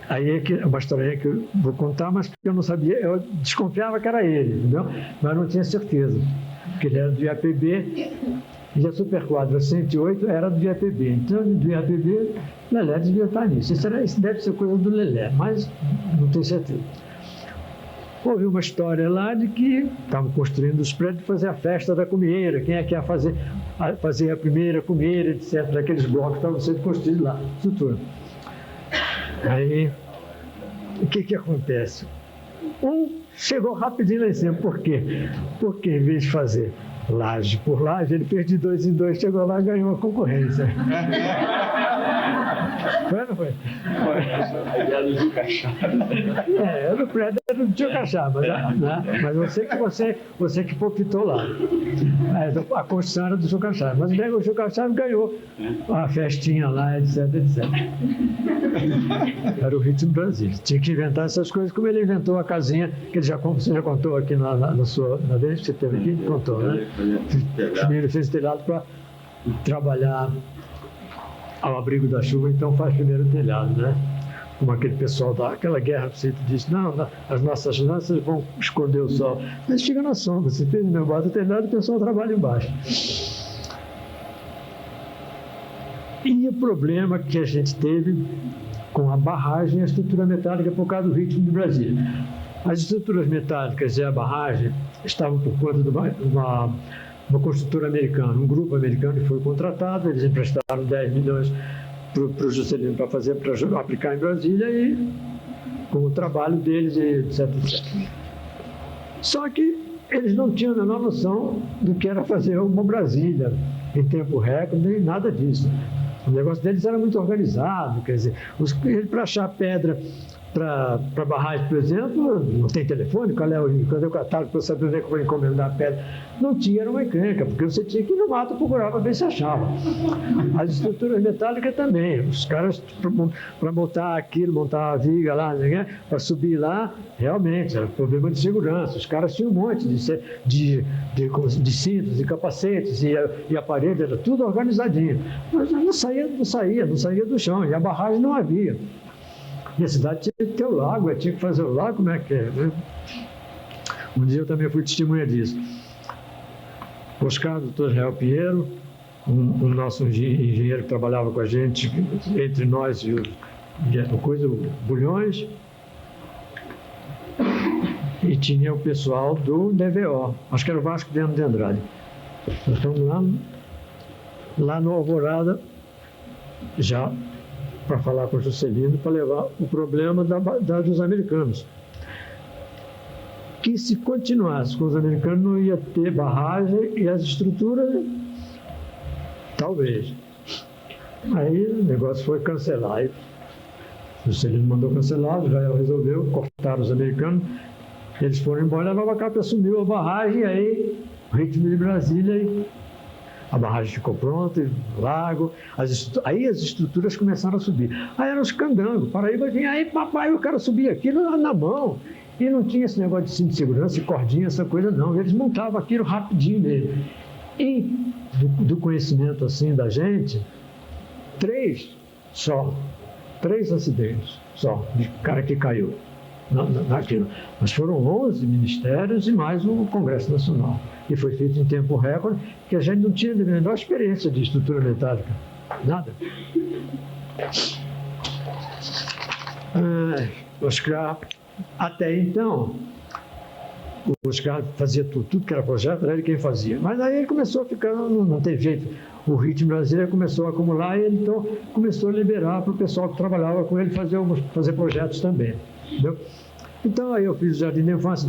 aí é uma historinha que eu vou contar, mas que eu não sabia, eu desconfiava que era ele, entendeu? Mas não tinha certeza, porque ele era do IAPB, e a Superquadra 108 era do IAPB. Então, do IAPB, Lelé devia estar nisso. Isso deve ser coisa do Lelé, mas não tenho certeza. Houve uma história lá de que estavam construindo os prédios para fazer a festa da comieira, quem é que ia fazer a primeira comieira, etc. Aqueles blocos estavam sendo construídos lá, estrutura. Aí, o que acontece? Chegou rapidinho lá em cima. Por quê? Porque em vez de fazer laje por laje, ele fez de 2 em 2, chegou lá e ganhou a concorrência. Foi ou não foi? A ideia do Juca Chávez. No prédio era do Juca Chávez, mas você que palpitou lá. A construção era do Juca Chávez, mas o Juca Chávez ganhou a festinha lá, etc, etc. Era o Ritmo Brasil. Tinha que inventar essas coisas, como ele inventou a casinha, que você já contou aqui na vez que você teve aqui, contou, né? Primeiro fez telhado para trabalhar ao abrigo da chuva, então faz primeiro o telhado, né? Como aquele pessoal daquela guerra, você disse, não, as nossas lanças vão esconder o sol. Mas fica na sombra, você fez meu bota o telhado e o pessoal trabalha embaixo. E o problema que a gente teve com a barragem e a estrutura metálica por causa do Ritmo de Brasília. As estruturas metálicas e a barragem estavam por conta de uma construtora americana, um grupo americano que foi contratado, eles emprestaram 10 milhões para o Juscelino para aplicar em Brasília e com o trabalho deles, etc, etc. Só que eles não tinham a menor noção do que era fazer uma Brasília em tempo recorde, nem nada disso. O negócio deles era muito organizado, quer dizer, para achar pedra para barragem, por exemplo, não tem telefone, cadê o catálogo para saber onde é que vou encomendar a pedra? Não tinha, era uma encrenca, porque você tinha que ir no mato procurar para ver se achava. As estruturas metálicas também, os caras, para montar aquilo, montar a viga lá, né, para subir lá, realmente, era problema de segurança. Os caras tinham um monte de cintos e capacetes e aparelhos, era tudo organizadinho. Mas não saía do chão, e a barragem não havia. E a cidade tinha que ter o lago, tinha que fazer o lago, como é que é, né? Um dia eu também fui testemunha disso. Oscar, doutor Israel Pinheiro, o nosso engenheiro que trabalhava com a gente, entre nós e o Bulhões, e tinha o pessoal do DVO, acho que era o Vasco de Andrade. Nós estamos lá no Alvorada, já para falar com o Juscelino, para levar o problema dos americanos. Que se continuasse com os americanos não ia ter barragem e as estruturas, talvez. Aí o negócio foi cancelar. Aí, o Juscelino mandou cancelar, o Israel resolveu, cortaram os americanos, eles foram embora, a Nova Capa assumiu a barragem, e aí o Ritmo de Brasília e a barragem ficou pronta, o lago, aí as estruturas começaram a subir. Aí eram os candangos, Paraíba vinha, aí papai, eu quero subir aquilo na mão. E não tinha esse negócio de cinto de segurança e cordinha, essa coisa não. Eles montavam aquilo rapidinho nele. E do conhecimento assim da gente, 3 acidentes só, de cara que caiu naquilo. Mas foram 11 ministérios e mais o Congresso Nacional. E foi feito em tempo recorde, que a gente não tinha a menor experiência de estrutura metálica. Nada. Oscar, até então, o Oscar fazia tudo que era projeto, era ele quem fazia. Mas aí ele começou a ficar, não teve jeito. O Ritmo brasileiro começou a acumular e ele então começou a liberar para o pessoal que trabalhava com ele fazer projetos também. Entendeu? Então, aí eu fiz o Jardim da Infância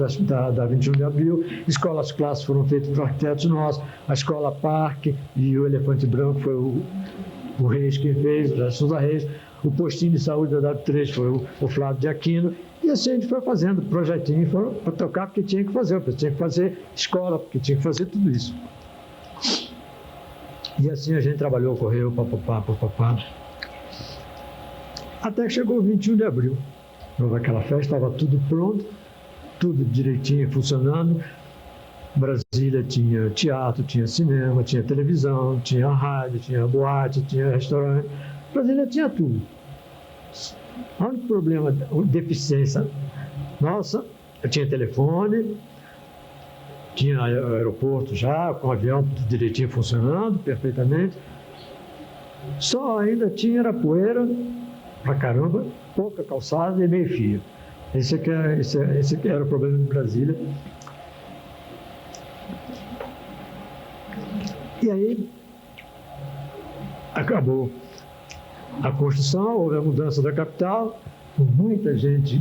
da 21 de Abril, escolas classes foram feitas por arquitetos nossos, a Escola Parque e o Elefante Branco foi o Reis quem fez, a Souza Reis, o postinho de saúde da W3 foi o Flávio de Aquino, e assim a gente foi fazendo projetinho para tocar, porque tinha que fazer, porque tinha que fazer escola, porque tinha que fazer tudo isso. E assim a gente trabalhou, correu, papapá. Até que chegou o 21 de Abril. Naquela festa estava tudo pronto, tudo direitinho, funcionando. Brasília tinha teatro, tinha cinema, tinha televisão, tinha rádio, tinha boate, tinha restaurante. Brasília tinha tudo. O único problema, deficiência nossa, eu tinha telefone, tinha aeroporto já, com o avião direitinho funcionando, perfeitamente. Só ainda tinha era poeira pra caramba, pouca calçada e meio fio. Esse aqui era o problema de Brasília. E aí acabou a construção, houve a mudança da capital, com muita gente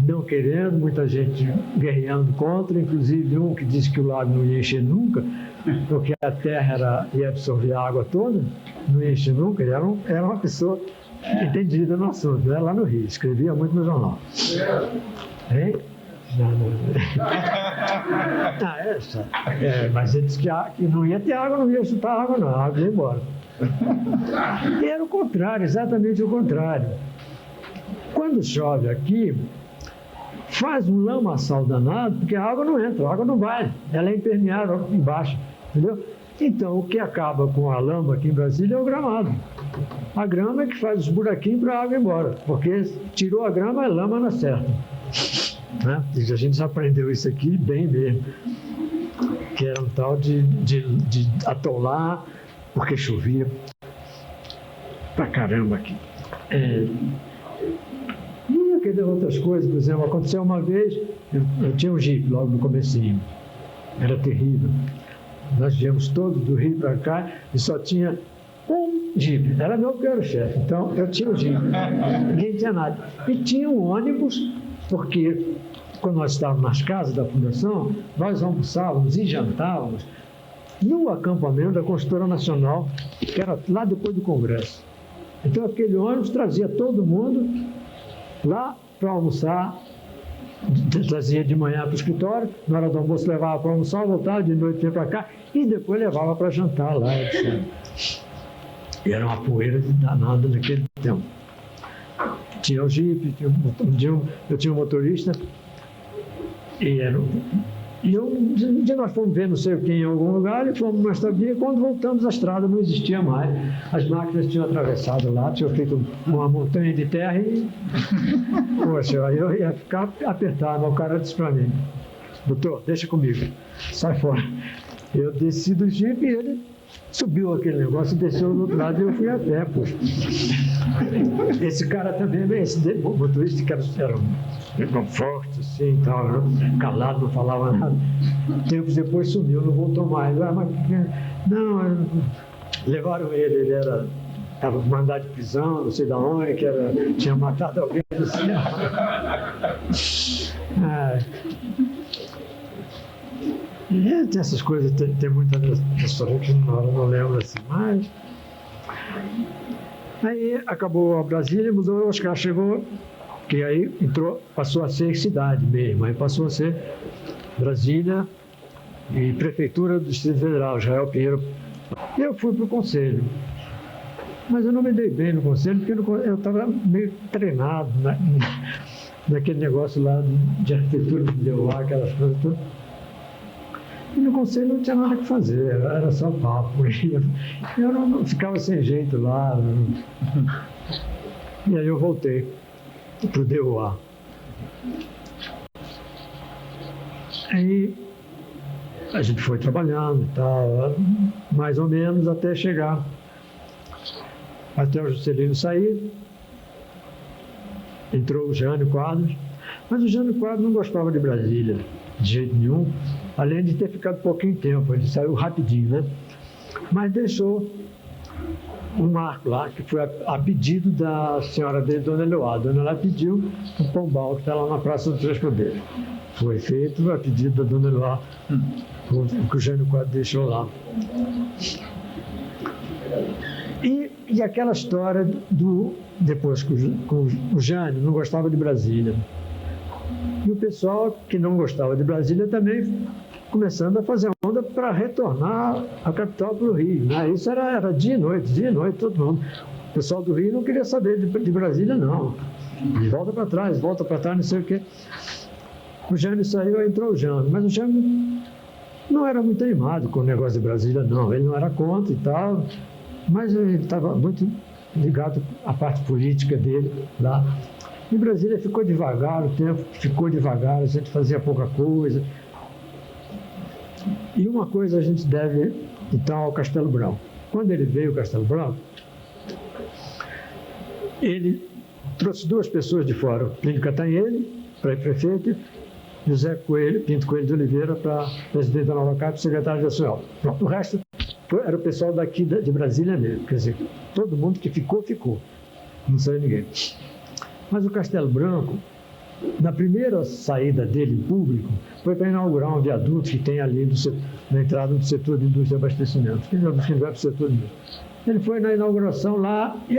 não querendo, muita gente guerreando contra, inclusive um que disse que o lago não ia encher nunca, porque a terra ia absorver a água toda, não ia encher nunca. Ele era uma pessoa entendida no assunto, né? Lá no Rio, escrevia muito no jornal. Hein? Mas ele disse que não ia ter água, não ia chutar água, não, a água ia embora. E era o contrário, exatamente o contrário. Quando chove aqui, faz um lamaçal danado, porque a água não entra, a água não vai, ela é impermeável embaixo, entendeu? Então, o que acaba com a lama aqui em Brasília é o gramado. A grama é que faz os buraquinhos para a água ir embora, porque tirou a grama, a lama não acerta. Né? E a gente aprendeu isso aqui bem mesmo, que era um tal de atolar, porque chovia pra caramba aqui. E quer dizer, outras coisas, por exemplo, aconteceu uma vez, eu tinha um Jeep logo no comecinho, era terrível. Nós viemos todos do Rio para cá e só tinha um Jeep, era meu que era o chefe, então eu tinha um Jeep, ninguém tinha nada. E tinha um ônibus, porque quando nós estávamos nas casas da fundação, nós almoçávamos e jantávamos no acampamento da Construtora Nacional, que era lá depois do Congresso. Então aquele ônibus trazia todo mundo lá para almoçar, trazia de manhã para o escritório, na hora do almoço levava para almoçar, voltava de noite vinha para cá e depois levava para jantar lá, etc. E era uma poeira danada naquele tempo. Tinha o Jeep, eu tinha um motorista, e um dia nós fomos ver não sei quem em algum lugar e fomos numa estradinha, quando voltamos a estrada não existia mais. As máquinas tinham atravessado lá, tinham feito uma montanha de terra e... Poxa, aí eu ia ficar apertado, mas o cara disse para mim, doutor, deixa comigo, sai fora. Eu desci do Jeep e ele subiu aquele negócio e desceu do outro lado e eu fui a pé, poxa. Esse cara também, esse motorista que era forte, assim, tal, calado, não falava nada. Tempos depois sumiu, não voltou mais. Não, levaram ele estava mandado de prisão, não sei de onde, tinha matado alguém do céu. Tem essas coisas, tem muita história que na hora não lembro assim, mas... Aí acabou a Brasília, mudou, o Oscar chegou, que aí passou a ser cidade mesmo, aí passou a ser Brasília e Prefeitura do Distrito Federal, Israel Pinheiro. Eu fui para o Conselho, mas eu não me dei bem no Conselho, porque eu estava meio treinado naquele negócio lá de arquitetura que deu lá, aquelas coisas todas. E no Conselho não tinha nada que fazer, era só papo. Eu não ficava sem jeito lá. E aí eu voltei para o DOA. Aí a gente foi trabalhando e tal, mais ou menos até chegar, até o Juscelino sair. Entrou o Jânio Quadros, mas o Jânio Quadros não gostava de Brasília, de jeito nenhum. Além de ter ficado pouquinho tempo, ele saiu rapidinho, né? Mas deixou um marco lá, que foi a pedido da senhora dele, Dona Eloá. Dona Eloá pediu um pombal que está lá na Praça dos Três Poderes. Foi feito a pedido da Dona Eloá, que o Jânio Quadros deixou lá. E aquela história depois que o Jânio não gostava de Brasília. E o pessoal que não gostava de Brasília também começando a fazer onda para retornar a capital para o Rio. Né? Isso era dia e noite, todo mundo. O pessoal do Rio não queria saber de Brasília, não. E volta para trás, não sei o quê. O Jânio saiu, entrou o Jânio. Mas o Jânio não era muito animado com o negócio de Brasília, não. Ele não era contra e tal, mas ele estava muito ligado à parte política dele lá. Em Brasília ficou devagar, o tempo ficou devagar, a gente fazia pouca coisa. E uma coisa a gente deve, então, ao Castelo Branco. Quando ele veio ao Castelo Branco, ele trouxe 2 pessoas de fora, Plínio Cantanhede, para prefeito, José Pinto Coelho de Oliveira, para presidente da Nova Caixa e secretário nacional. O resto era o pessoal daqui de Brasília mesmo, quer dizer, todo mundo que ficou, não saiu ninguém. Mas o Castelo Branco, na primeira saída dele em público, foi para inaugurar um viaduto que tem ali na entrada do setor de indústria e abastecimento, que vai para o setor de indústria. Ele foi na inauguração lá e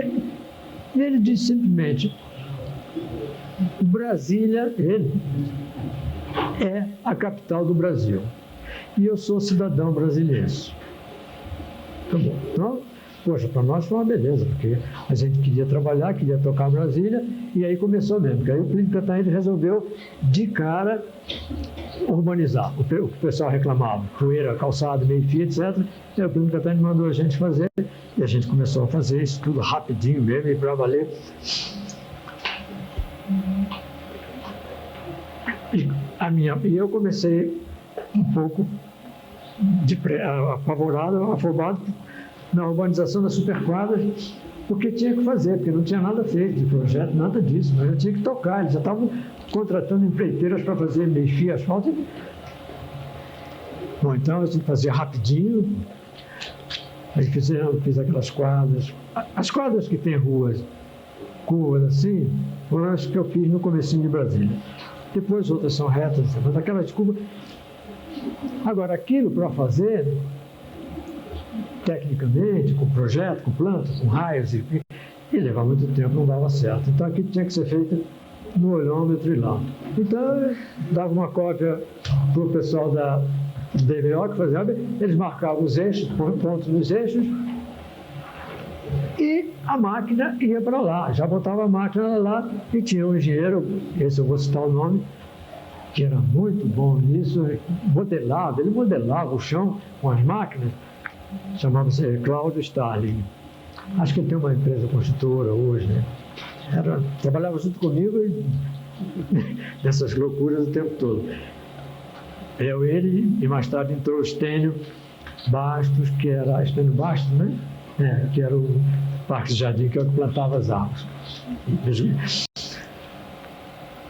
ele disse simplesmente: Brasília, ele é a capital do Brasil e eu sou cidadão brasileiro. Tá bom. Então, poxa, para nós foi uma beleza, porque a gente queria trabalhar, queria tocar Brasília, e aí começou mesmo, porque aí o Plínio Cantanhede resolveu, de cara, urbanizar. O que o pessoal reclamava, poeira, calçado, meio-fio, etc. E o Plínio Cantanhede mandou a gente fazer, e a gente começou a fazer isso tudo rapidinho mesmo, e para valer. E eu comecei um pouco apavorado, afobado, na urbanização das superquadras, porque tinha que fazer, porque não tinha nada feito de projeto, nada disso, mas eu tinha que tocar. Eles já estavam contratando empreiteiras para fazer meio-fio, asfalto. Bom, então a gente fazia rapidinho, aí fiz aquelas quadras. As quadras que tem ruas, curvas assim, foram as que eu fiz no comecinho de Brasília. Depois outras são retas, mas aquelas curvas. Agora, aquilo para fazer, tecnicamente, com projeto, com planta, com raios, e levava muito tempo, não dava certo. Então aquilo tinha que ser feito no olhômetro e lá. Então eu dava uma cópia para o pessoal da DVO, que fazia, eles marcavam os eixos, pontos nos eixos, e a máquina ia para lá. Já botava a máquina lá e tinha um engenheiro, esse eu vou citar o nome, que era muito bom nisso, ele modelava o chão com as máquinas, chamava-se Cláudio Starling. Acho que ele tem uma empresa construtora hoje, né? Trabalhava junto comigo e nessas loucuras o tempo todo. Ele, e mais tarde entrou o Estênio Bastos, que era Estênio Bastos, né? Que era o Parque Jardim, que é o que plantava as árvores.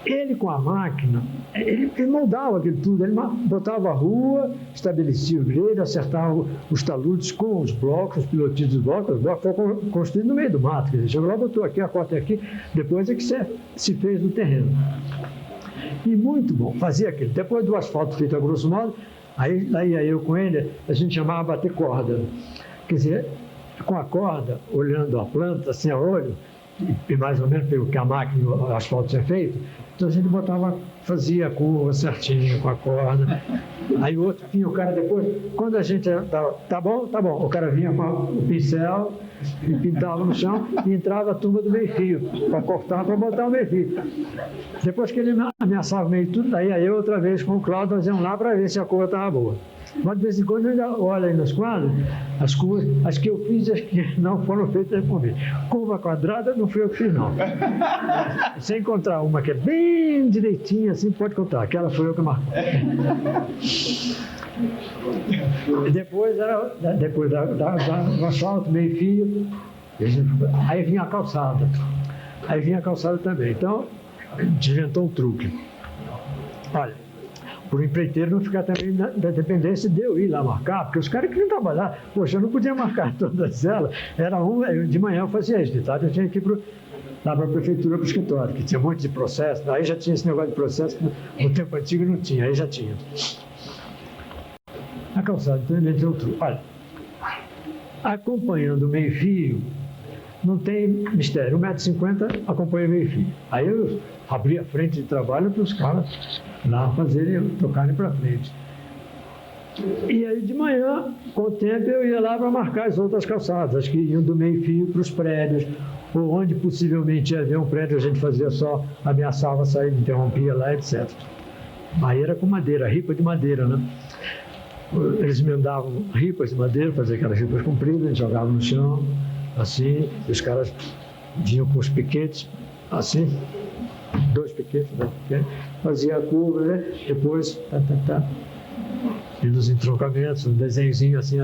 Ele, com a máquina, ele moldava aquilo tudo, ele botava a rua, estabelecia o grelho, acertava os taludes com os blocos, os pilotis dos blocos. Os blocos foram construídos no meio do mato, quer dizer, chegou lá, botou aqui, a corta aqui, depois é que se fez no terreno. E muito bom, fazia aquilo. Depois do asfalto feito a grosso modo, aí lá ia eu com ele, a gente chamava bater corda. Quer dizer, com a corda, olhando a planta, assim a olho, e mais ou menos pelo que a máquina, o asfalto tinha feito, então a gente fazia a curva certinho com a corda. Aí o outro vinha, o cara depois, quando a gente tá bom, o cara vinha com o pincel e pintava no chão e entrava a turma do meio-fio, para cortar, para botar o meio-fio. Depois que ele ameaçava o meio tudo, daí eu outra vez com o Cláudio, nós íamos lá para ver se a curva estava boa. Mas de vez em quando eu ainda olho aí nas quadras, as curvas, as que eu fiz e as que não foram feitas por mim. Curva quadrada não fui eu que fiz, não. Se encontrar uma que é bem direitinha, assim, pode contar. Aquela foi eu que marquei. Depois do asfalto, meio-fio, aí vinha a calçada. Aí vinha a calçada também. Então, a gente inventou um truque. Olha, para o empreiteiro não ficar também na dependência de eu ir lá marcar, porque os caras queriam trabalhar. Poxa, eu não podia marcar todas elas. De manhã eu fazia isso, de tarde eu tinha que ir lá para a prefeitura, para o escritório, que tinha um monte de processo. Aí já tinha esse negócio de processo, que no tempo antigo não tinha, aí já tinha. A calçada, então, eu inventei outro. Olha, acompanhando o meio-fio, não tem mistério. 1,50 m acompanha o meio-fio. Aí eu abri a frente de trabalho para os caras lá tocarem para frente. E aí de manhã, com o tempo, eu ia lá para marcar as outras calçadas, as que iam do meio-fio para os prédios, ou onde possivelmente ia haver um prédio, a gente fazia só, ameaçava sair, interrompia lá, etc. Aí era com madeira, ripa de madeira, né? eles emendavam ripas de madeira, faziam aquelas ripas compridas, a gente jogava no chão, assim, e os caras vinham com os piquetes, assim, 2 piquetes, fazia a curva, né? Depois, e nos entroncamentos, um desenhozinho assim.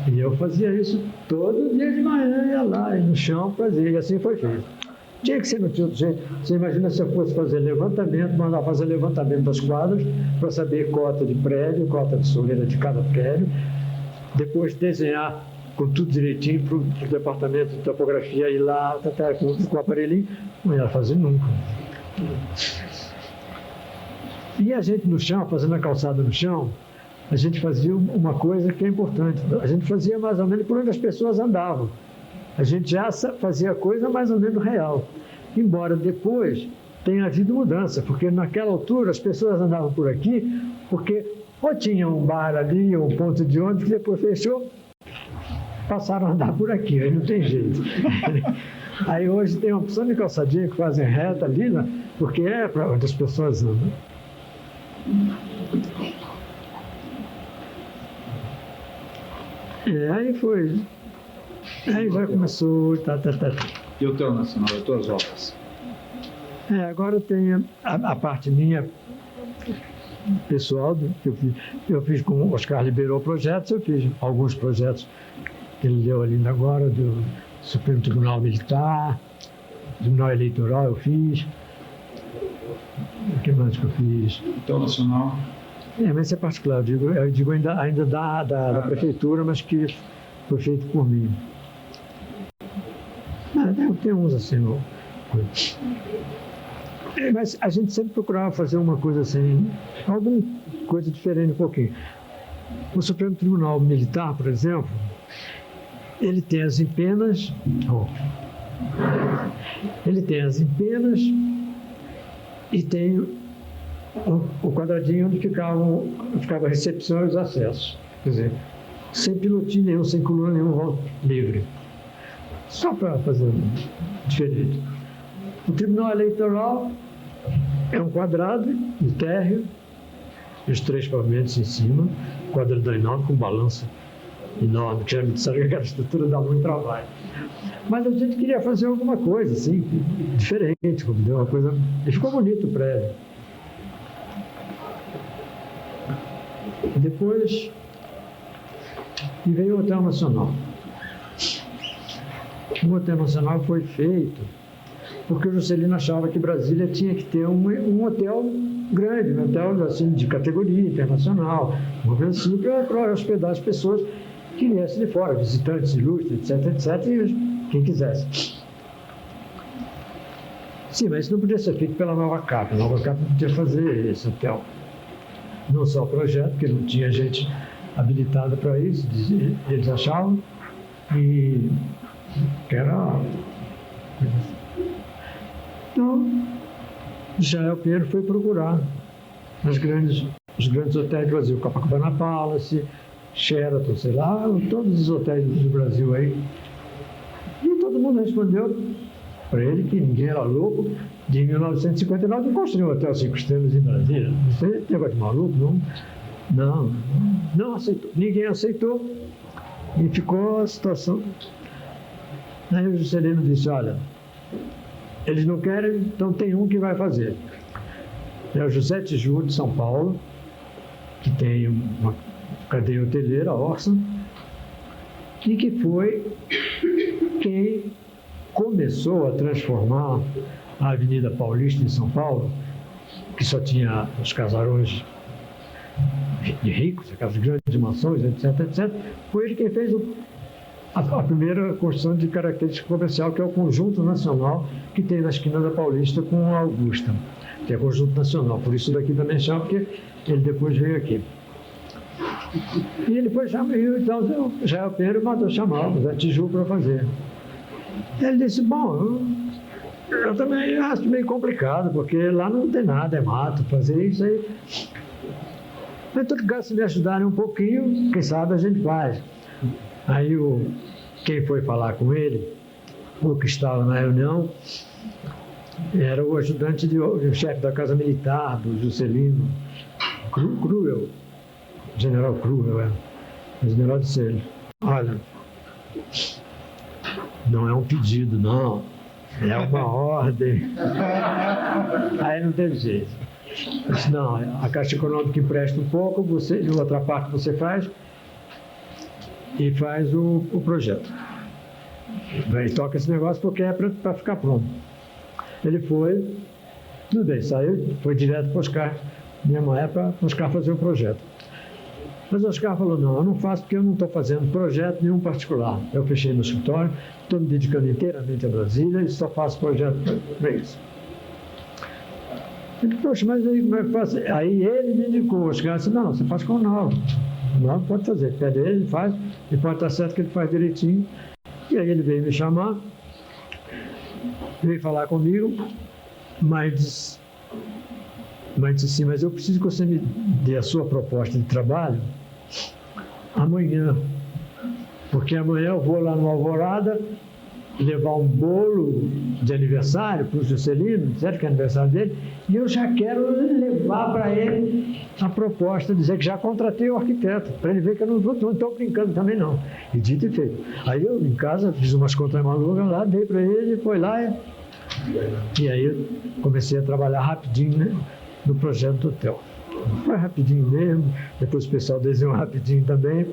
E eu fazia isso todo dia de manhã, ia lá, no chão, fazia, e assim foi feito. Tinha que ser no outro jeito. Você imagina se eu fosse fazer levantamento, mandar fazer levantamento das quadras, para saber cota de prédio, cota de soleira de cada prédio, depois desenhar com tudo direitinho para o departamento de topografia ir lá, com o aparelhinho, não ia fazer nunca. E a gente no chão, fazendo a calçada no chão, a gente fazia uma coisa que é importante. A gente fazia mais ou menos por onde as pessoas andavam. A gente já fazia a coisa mais ou menos real. Embora depois tenha havido mudança, porque naquela altura as pessoas andavam por aqui, porque ou tinha um bar ali, ou um ponto de ônibus, que depois fechou, passaram a andar por aqui, aí não tem jeito. Aí hoje tem uma opção de calçadinha que fazem reta ali, né? Porque é para onde as pessoas andam. Aí foi. Aí já começou. E o teu nacional, as tuas obras? Agora tem a parte minha pessoal, que eu fiz com o Oscar liberou projetos, eu fiz alguns projetos que ele deu ali agora, do Supremo Tribunal Militar, do Tribunal Eleitoral eu fiz. O que mais que eu fiz? O teu nacional? Mas isso é particular, eu digo ainda da prefeitura, mas que foi feito por mim. Tem uns assim, mas a gente sempre procurava fazer uma coisa assim, alguma coisa diferente um pouquinho. O Supremo Tribunal Militar, por exemplo, ele tem as empenas, e tem o quadradinho onde ficava a recepção e os acessos. Quer dizer, sem pilotinho nenhum, sem coluna nenhuma, livre. Só para fazer diferente. O Tribunal Eleitoral é um quadrado de térreo, os 3 pavimentos em cima, quadradão enorme com balança enorme, que já me disseram que aquela estrutura dá muito trabalho. Mas a gente queria fazer alguma coisa assim, diferente, como deu uma coisa. E ficou bonito o prédio. Depois veio o Hotel Nacional. O Hotel Nacional foi feito porque o Juscelino achava que Brasília tinha que ter um hotel grande, um hotel assim, de categoria internacional, uma coisa assim, para hospedar as pessoas que viessem de fora, visitantes ilustres, etc, e quem quisesse. Sim, mas isso não podia ser feito pela Nova Cap. A Nova Cap não podia fazer esse hotel. Não só o projeto, porque não tinha gente habilitada para isso, eles achavam, e que era... Então, Israel Pinheiro foi procurar os grandes hotéis do Brasil, Copacabana Palace, Sheraton, sei lá, todos os hotéis do Brasil aí. E todo mundo respondeu para ele que ninguém era louco de em 1959 de construir um hotel 5 estrelas em Brasília. Isso é negócio de maluco, não aceitou. Ninguém aceitou e ficou a situação. Aí o Juscelino disse, olha, eles não querem, então tem um que vai fazer. É o José Tijoux, de São Paulo, que tem uma cadeia hoteleira, a Orson, e que foi quem começou a transformar a Avenida Paulista em São Paulo, que só tinha os casarões de ricos, aquelas grandes mansões, etc. Foi ele quem fez a primeira construção de característica comercial, que é o Conjunto Nacional, que tem na esquina da Paulista com a Augusta, que é Conjunto Nacional. Por isso daqui também chama, porque ele depois veio aqui. E ele foi chamar, então o Israel Pinheiro mandou chamar o Zé Tijoux para fazer. Ele disse, bom, eu também acho meio complicado, porque lá não tem nada, é mato, fazer isso aí. Mas tudo que se me ajudarem um pouquinho, quem sabe a gente faz. Aí quem foi falar com ele, o que estava na reunião, era o ajudante o chefe da Casa Militar, do Juscelino, Cruel, General Cruel, o general disse a ele: olha, não é um pedido, não, é uma ordem. Aí não teve jeito. Eu disse: não, a Caixa Econômica empresta um pouco, você, de outra parte você faz, e faz o projeto. Vai, toca esse negócio porque é para ficar pronto. Ele foi, tudo bem, saiu, foi direto para Oscar, minha mãe, para Oscar fazer o projeto. Mas o Oscar falou: não, eu não faço porque eu não estou fazendo projeto nenhum particular. Eu fechei meu escritório, estou me dedicando inteiramente a Brasília e só faço projeto para isso. Eu disse: poxa, mas aí como é que faço? Aí ele me indicou, o Oscar disse: não, você faz com o Naldo. O Naldo pode fazer, pede ele, ele faz, e pode estar certo que ele faz direitinho. E aí ele veio me chamar, veio falar comigo, mas disse assim: mas eu preciso que você me dê a sua proposta de trabalho amanhã, porque amanhã eu vou lá no Alvorada levar um bolo de aniversário para o Juscelino, certo que é aniversário dele, e eu já quero levar para ele a proposta, dizer que já contratei o arquiteto, para ele ver que eu não estou brincando também não. E dito e feito. Aí eu em casa fiz umas contas malucas lá, dei para ele, foi lá e aí eu comecei a trabalhar rapidinho, né, no projeto do hotel. Foi rapidinho mesmo, depois o pessoal desenhou rapidinho também,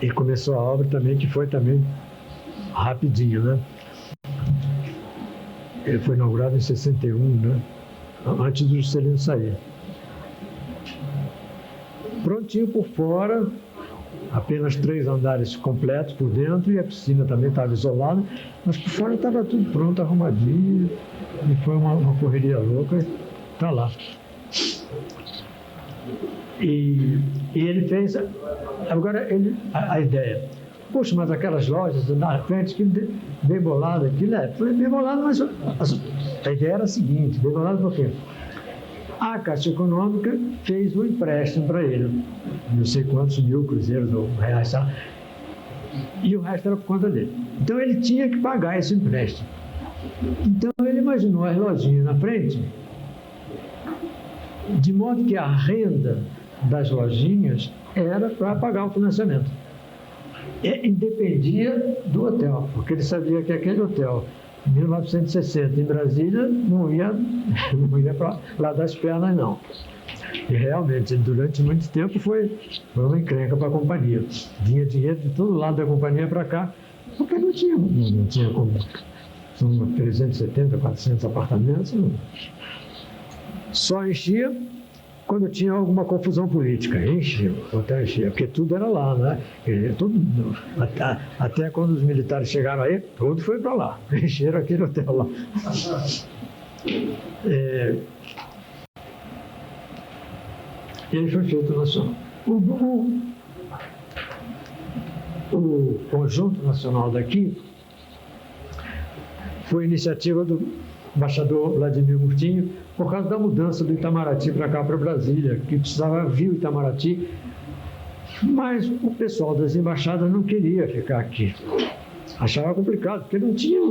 e começou a obra também, que foi também rapidinho, né? Ele foi inaugurado em 61, né? Antes do Juscelino sair. Prontinho por fora, apenas 3 andares completos por dentro, e a piscina também estava isolada, mas por fora estava tudo pronto, arrumadinho, e foi uma correria louca, está lá. E ele fez, agora a ideia: poxa, mas aquelas lojas na frente, que bem bolado aquilo, foi bem bolado, mas a ideia era a seguinte: bem bolado por quê? A Caixa Econômica fez um empréstimo para ele, não sei quantos mil cruzeiros ou reais, sabe? E o resto era por conta dele. Então ele tinha que pagar esse empréstimo. Então ele imaginou as lojinhas na frente, de modo que a renda das lojinhas era para pagar o financiamento. E dependia do hotel, porque ele sabia que aquele hotel, em 1960, em Brasília, não ia para lá das pernas, não. E realmente, durante muito tempo, foi uma encrenca para a companhia. Vinha dinheiro de todo lado da companhia para cá, porque não tinha como. São 370, 400 apartamentos, não. Só enchia quando tinha alguma confusão política. Enchia, o hotel enchia, porque tudo era lá, né? Até quando os militares chegaram aí, tudo foi para lá. Encheram aquele hotel lá. Ele foi feito nacional. O conjunto nacional daqui foi iniciativa do embaixador Vladimir Murtinho, por causa da mudança do Itamaraty para cá, para Brasília, que precisava vir o Itamaraty, mas o pessoal das embaixadas não queria ficar aqui. Achava complicado, porque não tinha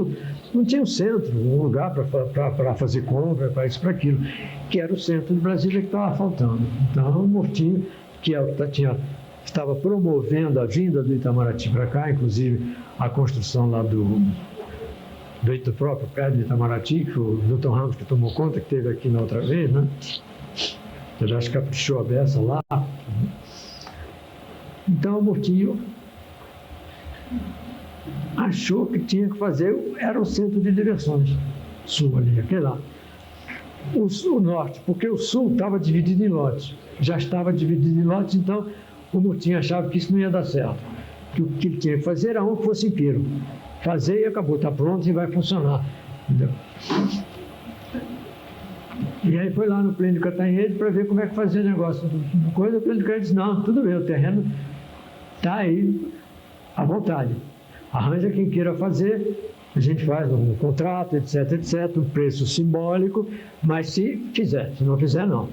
um centro, um lugar para fazer compra, para isso, para aquilo, que era o centro de Brasília que estava faltando. Então, o Murtinho, que estava promovendo a vinda do Itamaraty para cá, inclusive a construção lá do próprio prédio de Itamaraty, que o Milton Ramos que tomou conta, que teve aqui na outra vez, né? Ele acho que caprichou a beça lá. Então o Murtinho achou que tinha que fazer, era o centro de diversões, sul ali, aquele lá. O norte, porque o sul estava dividido em lotes, já estava dividido em lotes, então o Murtinho achava que isso não ia dar certo. Que o que ele tinha que fazer era um que fosse inteiro. Fazer e acabou, está pronto e vai funcionar. Entendeu? E aí foi lá no Plínio Cantanhede para ver como é que fazia o negócio. Coisa, o Plínio Cantanhede disse: não, tudo bem, o terreno está aí à vontade. Arranja quem queira fazer, a gente faz um contrato, etc, etc, um preço simbólico, mas se fizer, se não fizer, não.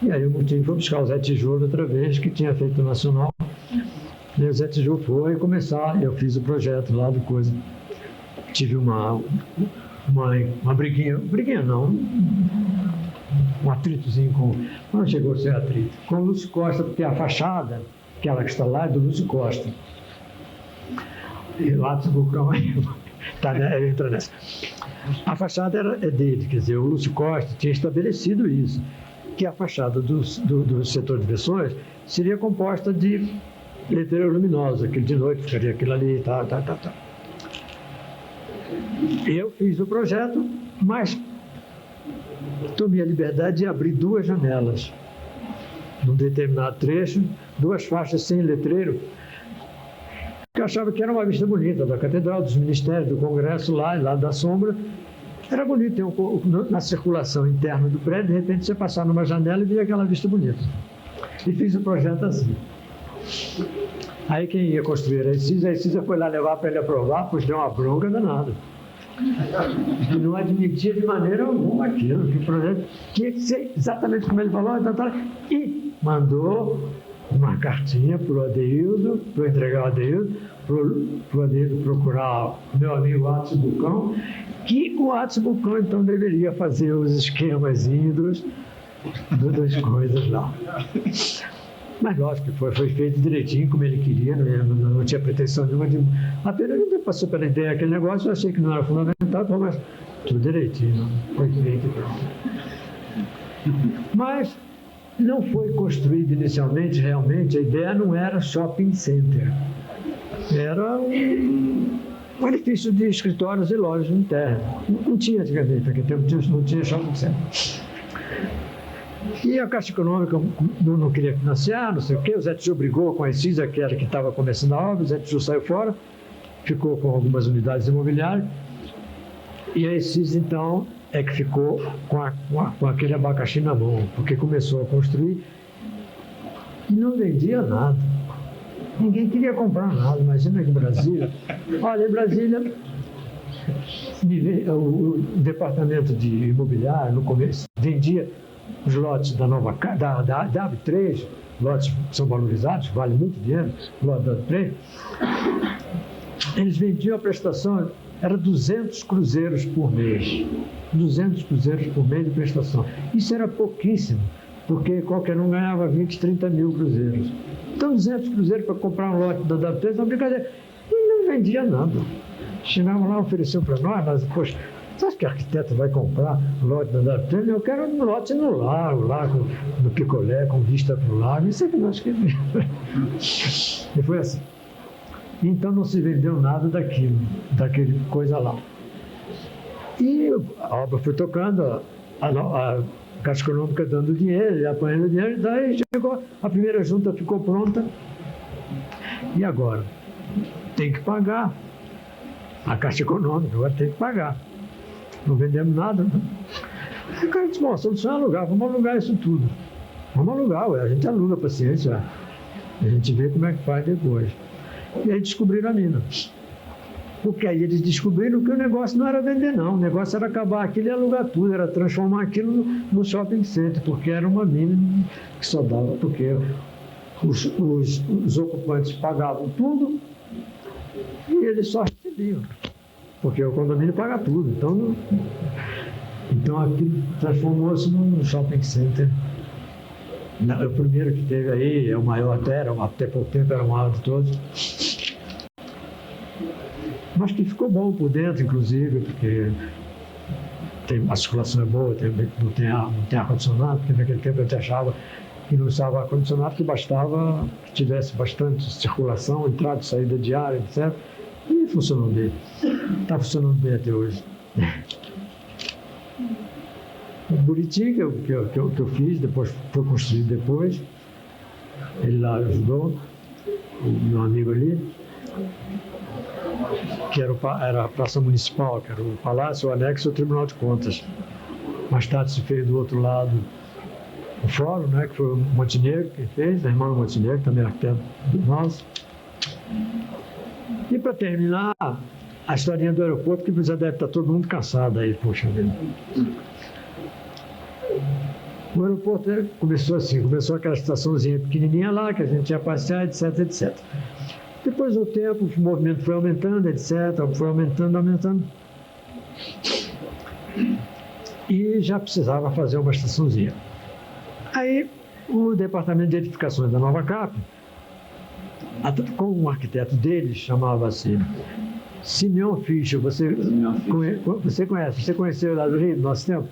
E aí o Murtinho foi buscar o Zé Tijolo outra vez, que tinha feito o Nacional. E o Zé Tijolo foi começar, eu fiz o projeto lá do coisa. Tive uma briguinha não, um atritozinho com... Não chegou a ser atrito. Com o Lúcio Costa, porque a fachada, aquela que está lá, é do Lúcio Costa. E lá do Bucão entra nessa. A fachada é dele, quer dizer, o Lúcio Costa tinha estabelecido isso, que a fachada do setor de versões seria composta de letreiro luminoso, aquele de noite ficaria aquilo ali, tal. Eu fiz o projeto, mas tomei a liberdade de abrir 2 janelas, num determinado trecho, 2 faixas sem letreiro, que eu achava que era uma vista bonita da catedral, dos ministérios, do Congresso lá da sombra. Era bonito, na circulação interna do prédio, de repente você passar numa janela e via aquela vista bonita. E fiz o projeto assim. Aí quem ia construir a Cisa foi lá levar para ele aprovar, pois deu uma bronca danada. E não admitia de maneira alguma aquilo, que o projeto tinha que ser exatamente como ele falou, e mandou uma cartinha para o Adeildo, para entregar o Adeildo, para o Adeildo procurar o meu amigo Atos Bucão, que o Atos Bucão então deveria fazer os esquemazinhos das coisas lá. Mas lógico que foi feito direitinho como ele queria, não tinha pretensão nenhuma de... Apenas ele passou pela ideia aquele negócio, eu achei que não era fundamental, mas tudo direitinho, foi feito e pronto. Mas não foi construído inicialmente, realmente, a ideia não era shopping center. Era um edifício de escritórios e lojas internas. Não tinha antigamente, naquele tempo não tinha shopping center. E a Caixa Econômica não queria financiar, não sei o quê. O Zé Tiju brigou com a Cisa, que era que estava começando a obra. O Zé Tiju saiu fora, ficou com algumas unidades imobiliárias. E a Cisa, então, é que ficou com aquele abacaxi na mão, porque começou a construir e não vendia nada. Ninguém queria comprar nada. Imagina que em Brasília. Olha, em Brasília, o departamento de imobiliário, no começo, vendia os lotes da AB3, lotes são valorizados, vale muito dinheiro, lote da AB3, eles vendiam a prestação, era 200 cruzeiros por mês. 200 cruzeiros por mês de prestação. Isso era pouquíssimo, porque qualquer um ganhava 20, 30 mil cruzeiros. Então, 200 cruzeiros para comprar um lote da AB3 é uma brincadeira. E não vendia nada. Chegavam lá, ofereciam para nós, mas, poxa, você acha que o arquiteto vai comprar lote da AB3? Eu quero um lote no lago, no picolé, com vista para o lago. Isso é que nós queremos. E foi assim. Então não se vendeu nada daquele coisa lá. E a obra foi tocando, a Caixa Econômica dando dinheiro, e apanhando dinheiro, daí chegou, a primeira junta ficou pronta. E agora? Tem que pagar. A Caixa Econômica agora tem que pagar. Não vendemos nada. O cara disse, bom, a solução é alugar, vamos alugar isso tudo. Vamos alugar, a gente aluga a paciência, a gente vê como é que faz depois. E aí descobriram a mina. Porque aí eles descobriram que o negócio não era vender, não. O negócio era acabar aquilo e alugar tudo, era transformar aquilo no shopping center, porque era uma mina que só dava, porque os ocupantes pagavam tudo e eles só recebiam. Porque o condomínio paga tudo. Então aquilo transformou-se num shopping center. O primeiro que teve aí, é o maior até pouco tempo era o maior de todos. Mas que ficou bom por dentro, inclusive, porque a circulação é boa, não tem ar-condicionado, porque naquele tempo eu até achava que não usava ar-condicionado, que bastava que tivesse bastante circulação, entrada e saída de ar, etc. E funcionou bem. Está funcionando bem até hoje. O Buriti, que eu fiz, depois foi construído depois, ele lá ajudou, o meu amigo ali, que era a Praça Municipal, que era o Palácio, o Anexo e o Tribunal de Contas. Mais tarde se fez do outro lado o Fórum, né, que foi o Montenegro que fez, a irmã do Montenegro, também arquiteto do nosso. E para terminar, a historinha do aeroporto, que já deve estar todo mundo cansado aí, poxa vida. O aeroporto começou assim, começou aquela estaçãozinha pequenininha lá, que a gente ia passear, etc, etc. Depois do tempo, o movimento foi aumentando, etc, foi aumentando. e já precisava fazer uma estaçãozinha. Aí o departamento de edificações da Nova Cap, com um arquiteto deles, chamava-se Simeon Fischer. Você conhece? Você conheceu lá do Rio, do nosso tempo?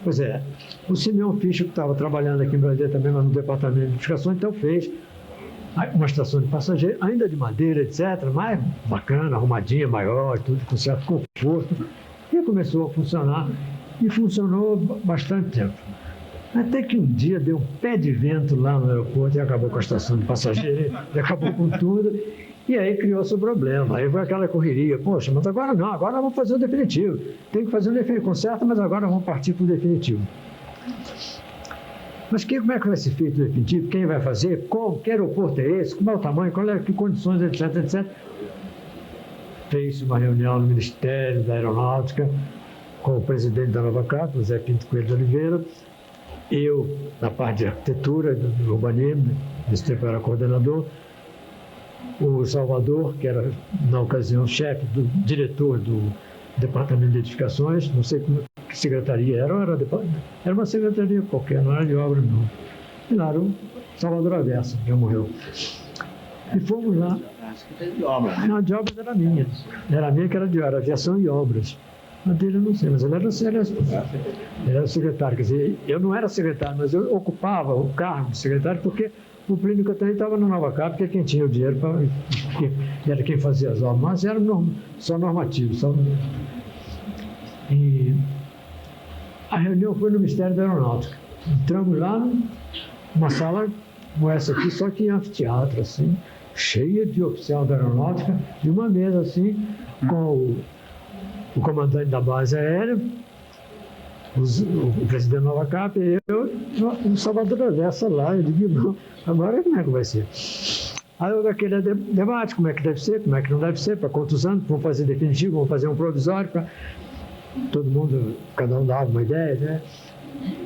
Pois é, o Simeon Fischer, que estava trabalhando aqui em Brasília também no departamento de edificações, então fez uma estação de passageiro, ainda de madeira, etc., mais bacana, arrumadinha, maior, tudo com certo conforto, e começou a funcionar, e funcionou bastante tempo. Até que um dia deu um pé de vento lá no aeroporto e acabou com a estação de passageiro, e acabou com tudo, e aí criou-se o problema. Aí foi aquela correria, poxa, mas agora não, agora vamos fazer o definitivo. Tem que fazer o definitivo, conserta, mas agora vamos partir para o definitivo. Mas como é que vai ser feito o definitivo? Quem vai fazer? Como? Que aeroporto é esse? Como é o tamanho? Que condições, etc, etc. Fez uma reunião no Ministério da Aeronáutica com o presidente da Nova Cap, o Zé Pinto Coelho de Oliveira, eu na parte de arquitetura, do urbanismo, nesse tempo eu era coordenador, o Salvador, que era na ocasião chefe do diretor do Departamento de Edificações, não sei que secretaria era uma secretaria qualquer, não era de obra não. E lá era o Salvador Aversa, já morreu. E fomos lá. Não, de obras era minha que era de aviação e obras. A dele eu não sei, mas ele era secretário. Quer dizer, eu não era secretário, mas eu ocupava o cargo de secretário porque o Plínio Cantanhede estava na Nova Cap, porque quem tinha o dinheiro era quem fazia as obras, mas era só normativo. E a reunião foi no Ministério da Aeronáutica. Entramos lá numa sala como essa aqui, só que em anfiteatro, assim, cheia de oficial da Aeronáutica, e uma mesa assim, com o comandante da base aérea, o presidente da Nova Cap, e eu, o Salvador Aversa lá. Eu digo, não, agora como é que vai ser? Aí houve aquele debate, como é que deve ser, como é que não deve ser, para quantos anos, vamos fazer definitivo, vamos fazer um provisório, para todo mundo, cada um dava uma ideia, né?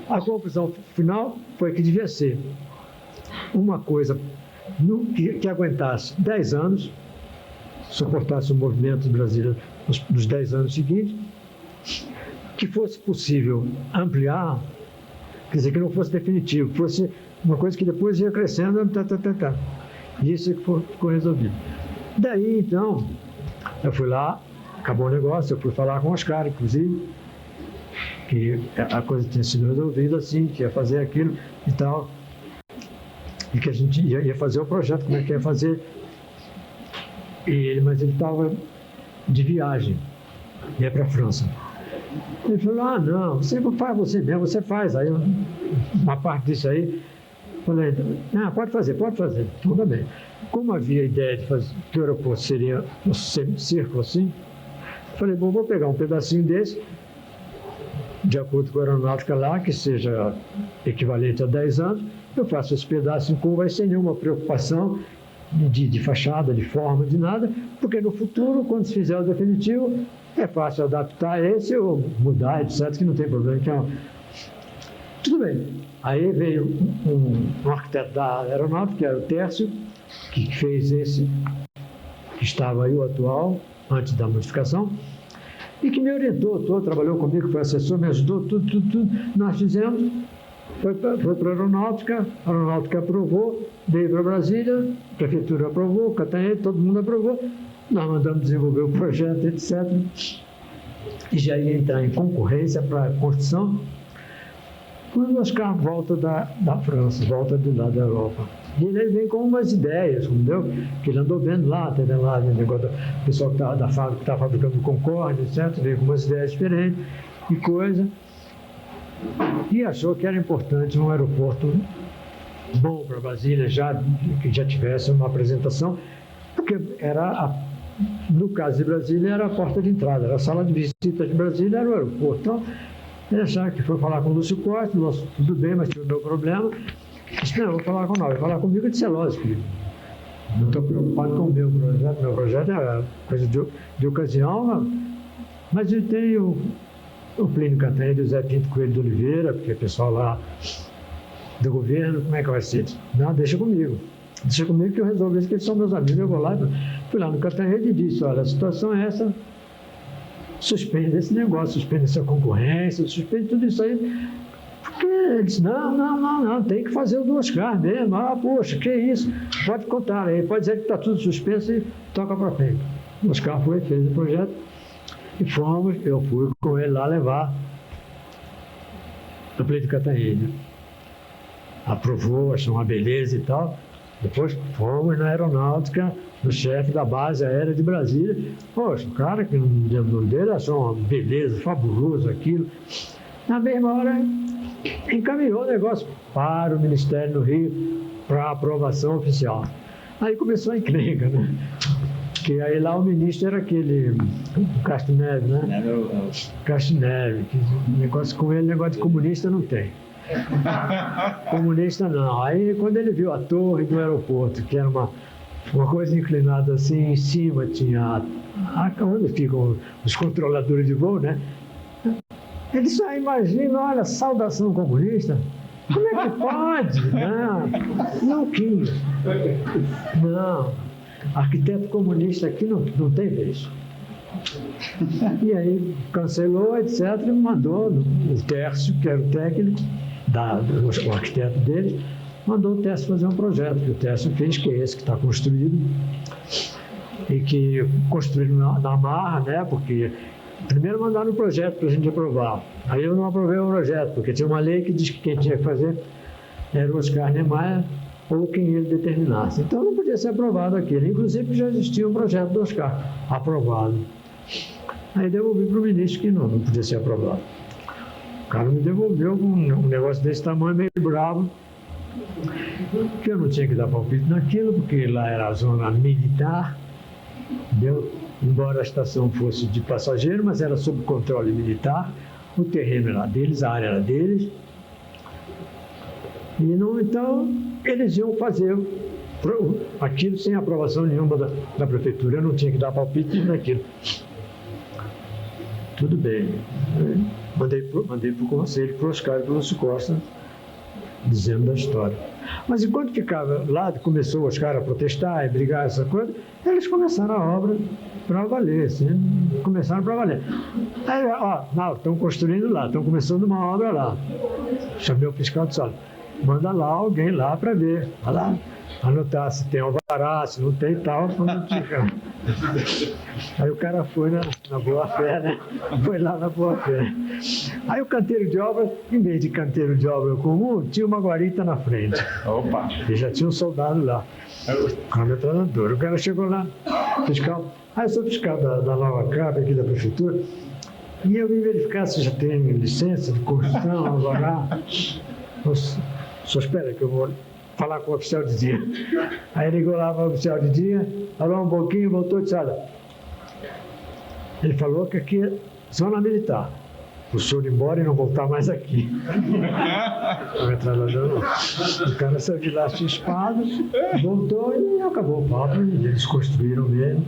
A conclusão final foi que devia ser uma coisa que aguentasse 10 anos, suportasse o movimento de Brasília nos 10 anos seguintes, que fosse possível ampliar, quer dizer, que não fosse definitivo, fosse uma coisa que depois ia crescendo, E isso é que ficou resolvido. Daí, então, eu fui lá, acabou o negócio, eu fui falar com o Oscar, inclusive, que a coisa tinha sido resolvida assim, que ia fazer aquilo e tal, e que a gente ia fazer o projeto, como é que ia fazer. Mas ele estava de viagem, ia para a França. Ele falou, não, você faz você mesmo, você faz. Aí, uma parte disso aí, falei, pode fazer. Tudo bem. Como havia a ideia de fazer que o aeroporto seria um círculo assim, falei, bom, vou pegar um pedacinho desse, de acordo com a aeronáutica lá, que seja equivalente a 10 anos, eu faço esse pedaço em curva sem nenhuma preocupação de fachada, de forma, de nada, porque no futuro, quando se fizer o definitivo, é fácil adaptar esse ou mudar, etc., que não tem problema. Então, tudo bem. Aí veio um arquiteto da aeronáutica, que era o Tércio, que fez esse, que estava aí o atual, antes da modificação, e que me orientou todo, trabalhou comigo, foi assessor, me ajudou, tudo. Nós fizemos, foi para a aeronáutica aprovou, veio para Brasília, a prefeitura aprovou, o Cantanhede, todo mundo aprovou, nós mandamos desenvolver o projeto, etc. E já ia entrar em concorrência para a construção, quando o Oscar volta da França, volta do lado da Europa. E ele vem com umas ideias, entendeu? Que ele andou vendo lá, tendo lá o negócio do pessoal da fábrica que está fabricando Concorde, etc. Veio com umas ideias diferentes e coisa. E achou que era importante um aeroporto bom para Brasília, que já tivesse uma apresentação, porque no caso de Brasília, era a porta de entrada, era a sala de visita de Brasília, era o aeroporto. Então, ele achava que foi falar com o Lúcio Costa, tudo bem, mas tinha o meu problema. Disse, não, eu vou falar com nós, vai falar comigo, eu disse, é lógico, não estou preocupado com o meu projeto é coisa de ocasião, mas ele tem o Plínio Cantanhede e o Zé Pinto Coelho de Oliveira, porque o pessoal lá do governo, como é que vai ser? Não, deixa comigo que eu resolvo isso, que eles são meus amigos, eu vou lá, fui lá no Cantanhede e disse, olha, a situação é essa, suspende esse negócio, suspende essa concorrência, suspende tudo isso aí. Porque ele disse, não, tem que fazer o do Oscar mesmo. Poxa, que isso? Pode contar aí, pode dizer que está tudo suspenso e toca para frente. O Oscar fez o projeto e eu fui com ele lá levar a Pleito Cantanhede. Aprovou, achou uma beleza e tal. Depois fomos na aeronáutica, no chefe da base aérea de Brasília. Poxa, o cara que não lembro o nome dele achou uma beleza, fabuloso aquilo. Na mesma hora, encaminhou o negócio para o Ministério do Rio para aprovação oficial. Aí começou a encrenca, né? Porque aí lá o ministro era aquele Castro Neves, né? Castro Neves, que negócio com ele, negócio de comunista não tem. Comunista não. Aí quando ele viu a torre do aeroporto, que era uma coisa inclinada assim, em cima tinha onde ficam os controladores de voo, né? Ele só imagina, olha, saudação comunista. Como é que pode? Não quis. Não. Arquiteto comunista aqui não tem vez. E aí cancelou, etc. E mandou o Tércio, que era o técnico, o arquiteto dele, mandou o Tércio fazer um projeto, que o Tércio fez, que é esse que está construído. E que construíram na marra, né? Porque primeiro mandaram o projeto para a gente aprovar. Aí eu não aprovei o projeto, porque tinha uma lei que diz que quem tinha que fazer era o Oscar Niemeyer ou quem ele determinasse. Então não podia ser aprovado aquilo. Inclusive já existia um projeto do Oscar aprovado. Aí devolvi para o ministro que não podia ser aprovado. O cara me devolveu com um negócio desse tamanho, meio bravo, que eu não tinha que dar palpite naquilo, porque lá era a zona militar, embora a estação fosse de passageiro, mas era sob controle militar, o terreno era deles, a área era deles. E não, então, eles iam fazer aquilo sem aprovação nenhuma da prefeitura. Eu não tinha que dar palpite naquilo. Tudo bem. Mandei para o conselho, para o Oscar e para o Lúcio Costa, dizendo da história. Mas enquanto ficava lá, começou o Oscar a protestar e brigar, essa coisa, eles começaram a obra para valer, assim, começaram para valer. Aí, não, estão construindo lá, estão começando uma obra lá. Chamei o fiscal e disse, olha, manda lá alguém lá para ver, vai lá, anotar se tem alvará, se não tem tal, não fica. Aí o cara foi na boa-fé, né? Foi lá na boa-fé. Aí o canteiro de obra, em vez de canteiro de obra comum, tinha uma guarita na frente. Opa! E já tinha um soldado lá, com a metralhadora. O cara chegou lá, fiscal. Eu sou fiscal da nova CAP aqui da prefeitura, e eu vim verificar se já tem licença de construção, alvará. Só espera que eu vou falar com o oficial de dia. Aí ligou lá para o oficial de dia, falou um pouquinho, voltou e disse, olha, ele falou que aqui é zona militar. O senhor ir embora e não voltar mais aqui. A metralhadora não. O cara saiu de lá chispado, voltou e acabou o papo. Eles construíram mesmo.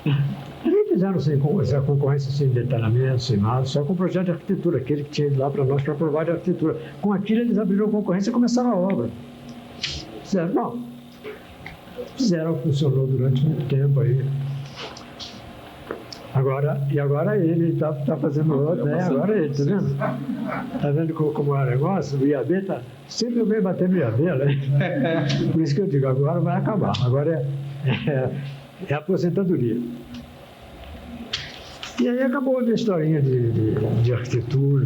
E fizeram sem concorrência, sem detalhamento, sem nada, só com o projeto de arquitetura, aquele que tinha ido lá para nós para aprovar de arquitetura. Com aquilo eles abriram a concorrência e começaram a obra. Fizeram, funcionou durante muito tempo aí. Agora ele está fazendo outro, né? Agora ele, tá vendo? Tá vendo como é o negócio? O IAB tá sempre eu venho bater no IAB, né? Por isso que eu digo, agora vai acabar. Agora é aposentadoria. E aí acabou a minha historinha de arquitetura.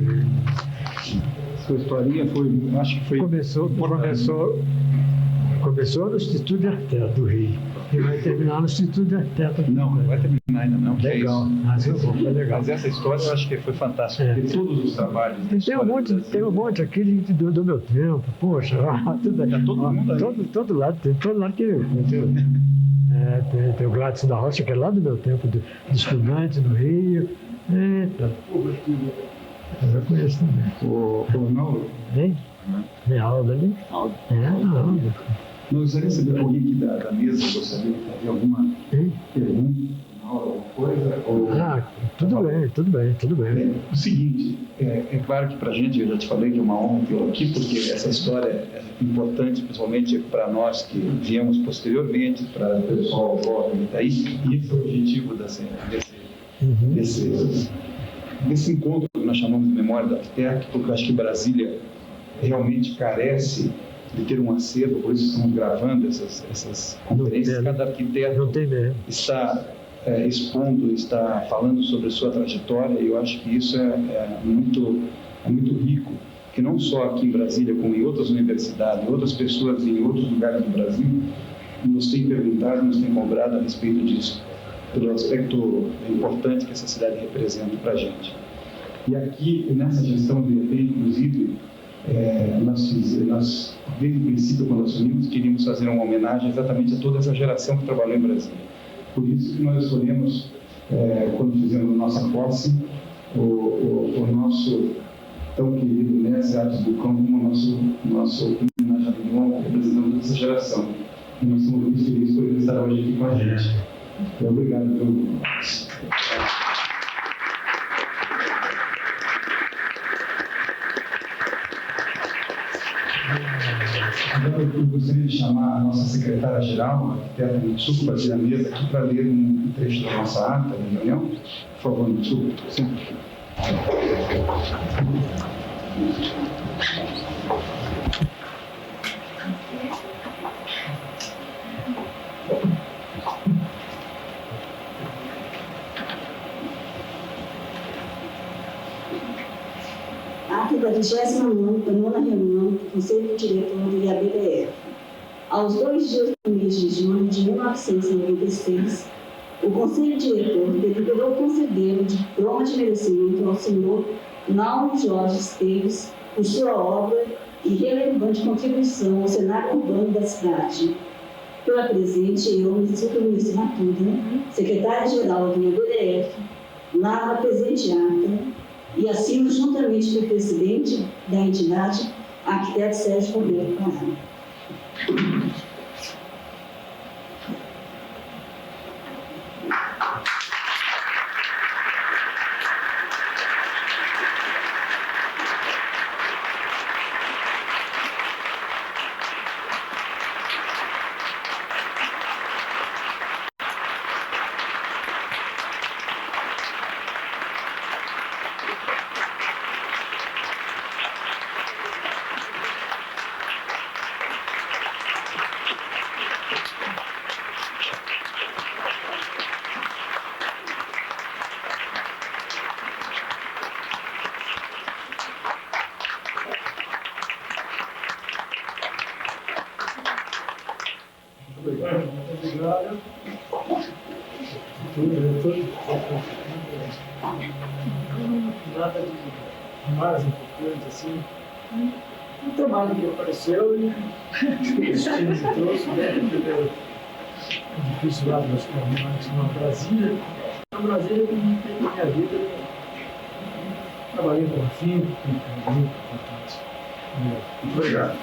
Sua historinha foi, acho que foi... Começou no Instituto de Arquiteto do Rio e vai terminar no Instituto de Arquiteto. Não vai terminar ainda não. Legal, foi legal. Mas essa história eu acho que foi fantástica, porque todos os trabalhos... Tem um monte aqui do meu tempo, poxa, todo lado tem o Gladson da Rocha, que é lá do meu tempo, de estudante no Rio. Eita, eu conheço também. O Ronaldo? Hein? É Aldo ali? Aldo. Aldo. Não gostaria de saber alguém aqui da mesa, gostaria de fazer alguma pergunta, alguma coisa? Tudo bem. O seguinte, é claro que para a gente, eu já te falei que é uma honra tê-lo aqui, porque essa história é importante, principalmente para nós que viemos posteriormente, para o pessoal jovem que está aí, e esse é o objetivo desse desse encontro que nós chamamos de Memória do Arquiteto, porque eu acho que Brasília realmente carece de ter um acervo, por isso estamos gravando essas conferências. Cada arquiteto está expondo, está falando sobre a sua trajetória, e eu acho que isso é muito rico, que não só aqui em Brasília, como em outras universidades, outras pessoas em outros lugares do Brasil nos têm perguntado, nos têm cobrado a respeito disso, pelo aspecto importante que essa cidade representa para a gente. E aqui, nessa gestão do IEP, inclusive, nós, desde o princípio, quando assumimos, queríamos fazer uma homenagem exatamente a toda essa geração que trabalhou em Brasília. Por isso que nós escolhemos, quando fizemos a nossa posse, o nosso tão querido Mestre Atos Bulcão como nosso homenageador, representando essa geração. E nós estamos muito felizes por ele estar hoje aqui com a gente. Obrigado pelo Agora eu gostaria de chamar a nossa secretária-geral, a arquiteta Mitsuko, para vir à mesa aqui para ler um trecho da nossa ata da reunião. Por favor, Mitsuko. Ata da 29ª reunião do Conselho Diretor do IABDF. Aos 2 dias do mês de junho de 1996, o Conselho Diretor deliberou conceder o diploma de merecimento ao senhor Naumo Jorge Esteves por sua obra e relevante contribuição ao cenário urbano da cidade. Pela presente, eu, Mitsuko Matuda, secretária-geral do IABDF, narro a presente ata e assino juntamente com o presidente da entidade, arquiteto Sérgio Roberto Carvalho. Obrigado. Nada de mais importante assim. O trabalho que apareceu e os times trouxe, né? É difícil lá das comunidades na Brasília. Na Brasília eu tenho minha vida. Trabalhei com a FIM, que é muito importante. Muito obrigado.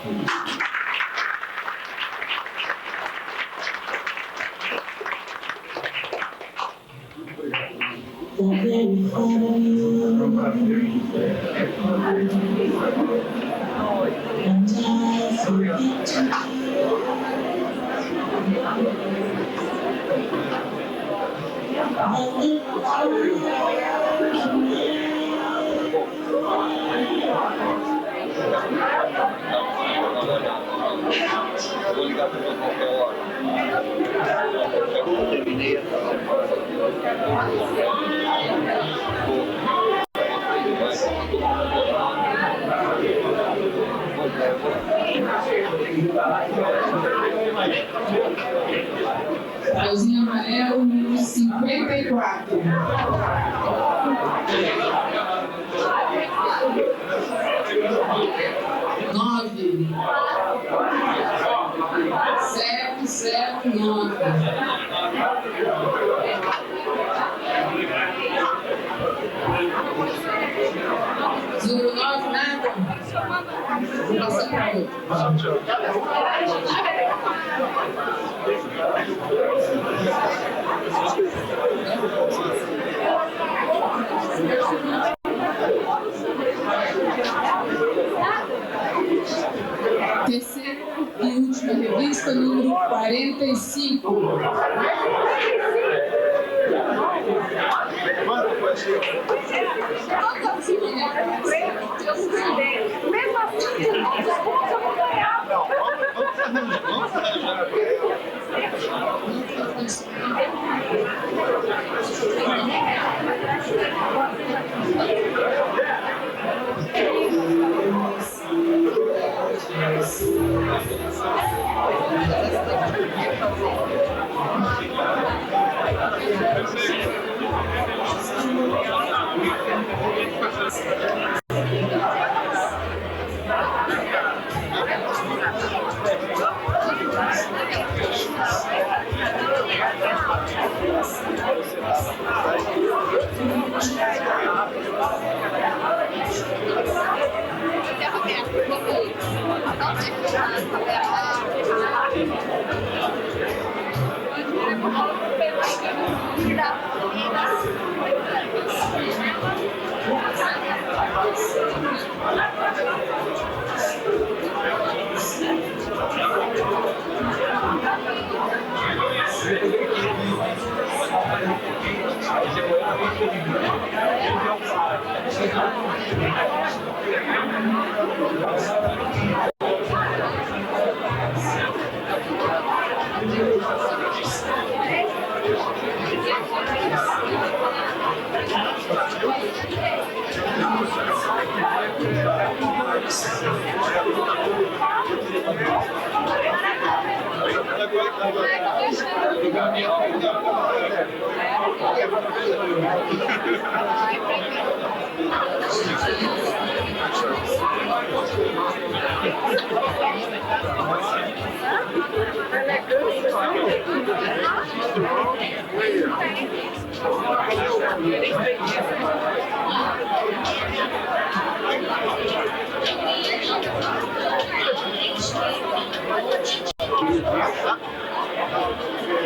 Pauzinho amarelo, número 54. 9. 709. Número 9, nada? Vou passar para outro. Terceira e última revista, número 45. Mesmo assim, eu vou ganhar. Vamos arranjar.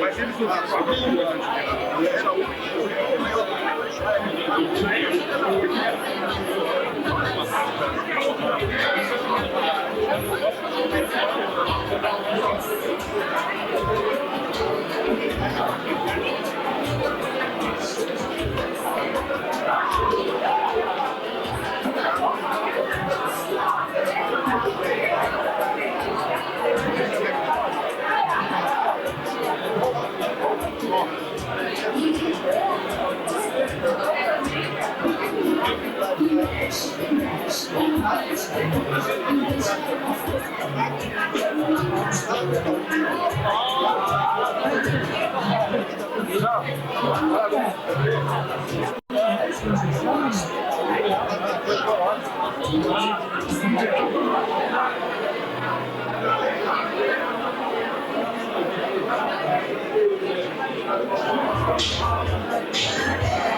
Mas eles não Thank you.